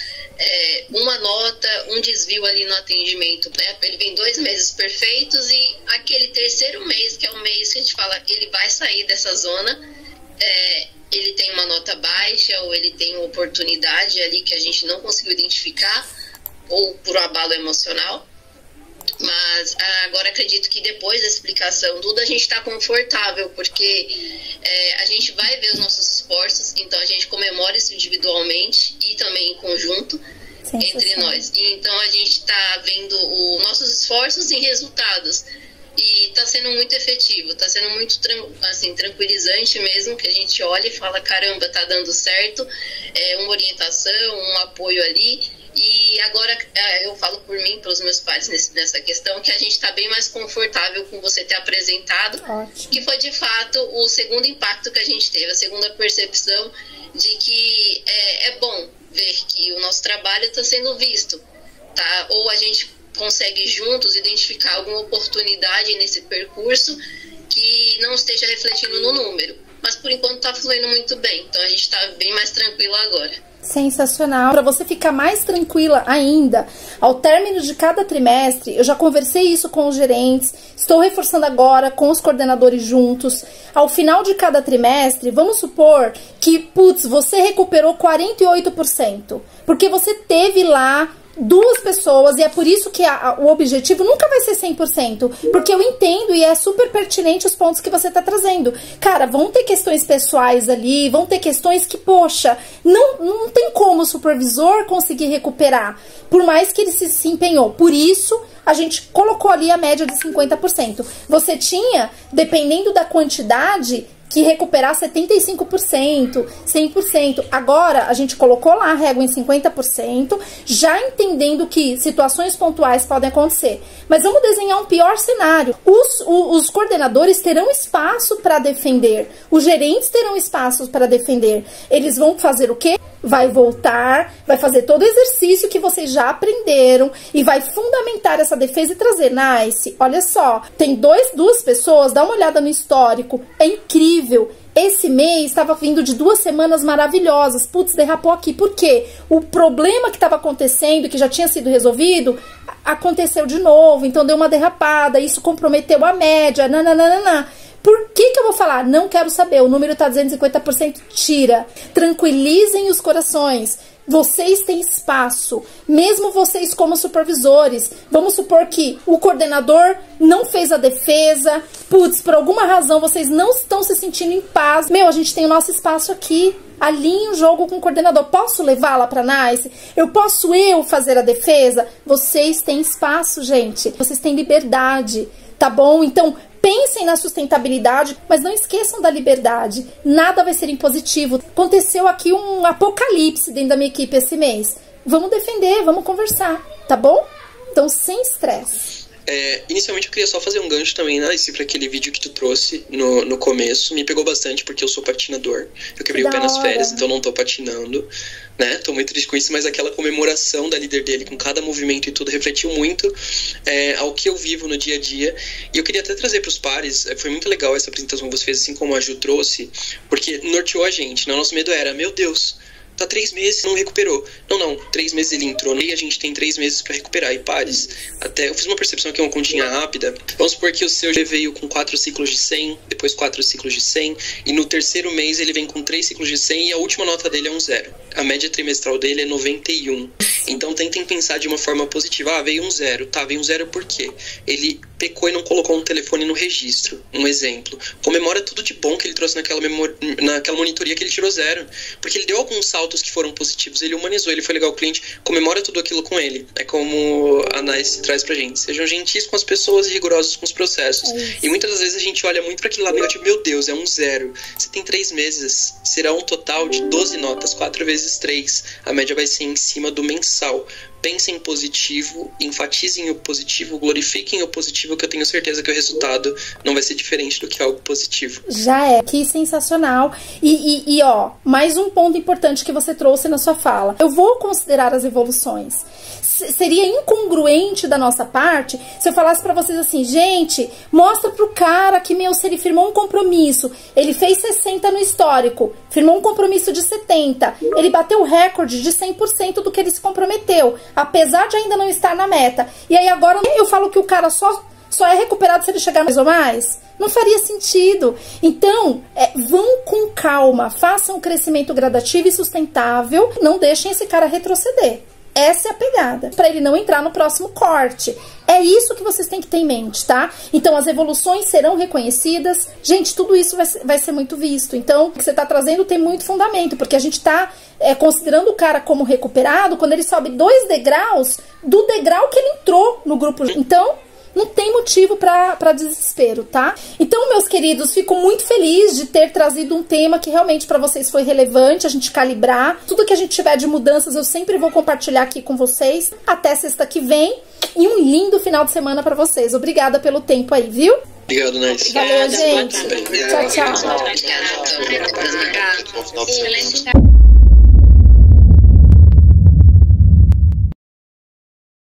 uma nota, um desvio ali no atendimento, né? Ele vem 2 meses perfeitos e aquele terceiro mês, que é o mês que a gente fala que ele vai sair dessa zona, ele tem uma nota baixa ou ele tem uma oportunidade ali que a gente não conseguiu identificar, ou por um abalo emocional. Mas agora acredito que depois da explicação tudo a gente está confortável, porque a gente vai ver os nossos esforços, então a gente comemora isso individualmente e também em conjunto entre nós. E então a gente está vendo os nossos esforços em resultados e está sendo muito efetivo, está sendo muito tranquilizante mesmo, que a gente olha e fala, caramba, tá dando certo, uma orientação, um apoio ali. E agora eu falo por mim, pelos meus pares nessa questão, que a gente está bem mais confortável com você ter apresentado. Ótimo. Que foi de fato o segundo impacto que a gente teve, a segunda percepção de que é bom ver que o nosso trabalho está sendo visto, tá? Ou a gente consegue juntos identificar alguma oportunidade nesse percurso que não esteja refletindo no número. Mas por enquanto está fluindo muito bem, então a gente está bem mais tranquilo agora. Sensacional. Para você ficar mais tranquila ainda, ao término de cada trimestre, eu já conversei isso com os gerentes, estou reforçando agora com os coordenadores juntos. Ao final de cada trimestre, vamos supor que, você recuperou 48%, porque você teve lá 2 pessoas, e é por isso que o objetivo nunca vai ser 100%, porque eu entendo e é super pertinente os pontos que você tá trazendo. Cara, vão ter questões pessoais ali, vão ter questões que, poxa, não tem como o supervisor conseguir recuperar, por mais que ele se empenhou. Por isso, a gente colocou ali a média de 50%. Você tinha, dependendo da quantidade, que recuperar 75%, 100%. Agora, a gente colocou lá a régua em 50%, já entendendo que situações pontuais podem acontecer. Mas vamos desenhar um pior cenário. Os coordenadores terão espaço para defender, os gerentes terão espaço para defender. Eles vão fazer o quê? Vai voltar, vai fazer todo o exercício que vocês já aprenderam e vai fundamentar essa defesa e trazer, Nice, olha só, tem 2 pessoas, dá uma olhada no histórico, é incrível. horrível. Esse mês estava vindo de 2 semanas maravilhosas. Putz, derrapou aqui. Por quê? O problema que estava acontecendo, que já tinha sido resolvido, aconteceu de novo. Então deu uma derrapada. Isso comprometeu a média. Nananana. Por que eu vou falar? Não quero saber. O número está 250%. Tira. Tranquilizem os corações. Vocês têm espaço, mesmo vocês como supervisores. Vamos supor que o coordenador não fez a defesa, putz, por alguma razão vocês não estão se sentindo em paz. Meu, a gente tem o nosso espaço aqui. Alinhe o jogo com o coordenador. Posso levá-la para NICE? Posso fazer a defesa? Vocês têm espaço, gente. Vocês têm liberdade, tá bom? Então, pensem na sustentabilidade, mas não esqueçam da liberdade. Nada vai ser impositivo. Aconteceu aqui um apocalipse dentro da minha equipe esse mês. Vamos defender, vamos conversar, tá bom? Então, sem estresse. Inicialmente eu queria só fazer um gancho também, né, para aquele vídeo que tu trouxe no começo. Me pegou bastante porque eu sou patinador. Eu quebrei o pé nas férias, então não tô patinando, né? Tô muito triste com isso, mas aquela comemoração da líder dele, com cada movimento e tudo, refletiu muito ao que eu vivo no dia a dia. E eu queria até trazer pros pares, foi muito legal essa apresentação que você fez, assim como a Ju trouxe, porque norteou a gente, né? O nosso medo era, meu Deus, tá 3 meses e não recuperou. Não, 3 meses ele entrou e a gente tem 3 meses pra recuperar. E pares, até eu fiz uma percepção aqui, uma continha rápida. Vamos supor que o seu veio com 4 ciclos de 100, depois 4 ciclos de 100, e no terceiro mês ele vem com 3 ciclos de 100 e a última nota dele é um 0. A média trimestral dele é 91. Então tentem pensar de uma forma positiva. Veio um 0. Tá, veio um 0 por quê? Ele pecou e não colocou um telefone no registro. Um exemplo. Comemora tudo de bom que ele trouxe naquela monitoria que ele tirou 0. Porque ele deu alguns saltos que foram positivos, ele humanizou, ele foi legal com o cliente, comemora tudo aquilo com ele. É como a NICE traz pra gente. Sejam gentis com as pessoas e rigorosos com os processos. E muitas das vezes a gente olha muito pra aquele lado negativo, meu Deus, é um 0. Você tem 3 meses, será um total de 12 notas, 4 vezes 3. A média vai ser em cima do mensal. Pensem em positivo, enfatizem o positivo, glorifiquem o positivo, que eu tenho certeza que o resultado não vai ser diferente do que algo positivo. Já é, que sensacional. E ó, mais um ponto importante que você trouxe na sua fala. Eu vou considerar as evoluções. Seria incongruente da nossa parte se eu falasse pra vocês assim, gente, mostra pro cara que, se ele firmou um compromisso, ele fez 60 no histórico, firmou um compromisso de 70, ele bateu o recorde de 100% do que ele se comprometeu, apesar de ainda não estar na meta. E aí agora eu falo que o cara só é recuperado se ele chegar mais ou mais? Não faria sentido. Então, vão com calma, façam um crescimento gradativo e sustentável, não deixem esse cara retroceder. Essa é a pegada, para ele não entrar no próximo corte. É isso que vocês têm que ter em mente, tá? Então, as evoluções serão reconhecidas. Gente, tudo isso vai ser muito visto. Então, o que você tá trazendo tem muito fundamento, porque a gente tá considerando o cara como recuperado quando ele sobe 2 degraus do degrau que ele entrou no grupo. Então, não tem motivo para desespero, tá? Então, meus queridos, fico muito feliz de ter trazido um tema que realmente para vocês foi relevante, a gente calibrar. Tudo que a gente tiver de mudanças, eu sempre vou compartilhar aqui com vocês. Até sexta que vem. E um lindo final de semana para vocês. Obrigada pelo tempo aí, viu? Obrigado, Nice. Valeu, gente. Tchau, tchau. Obrigada.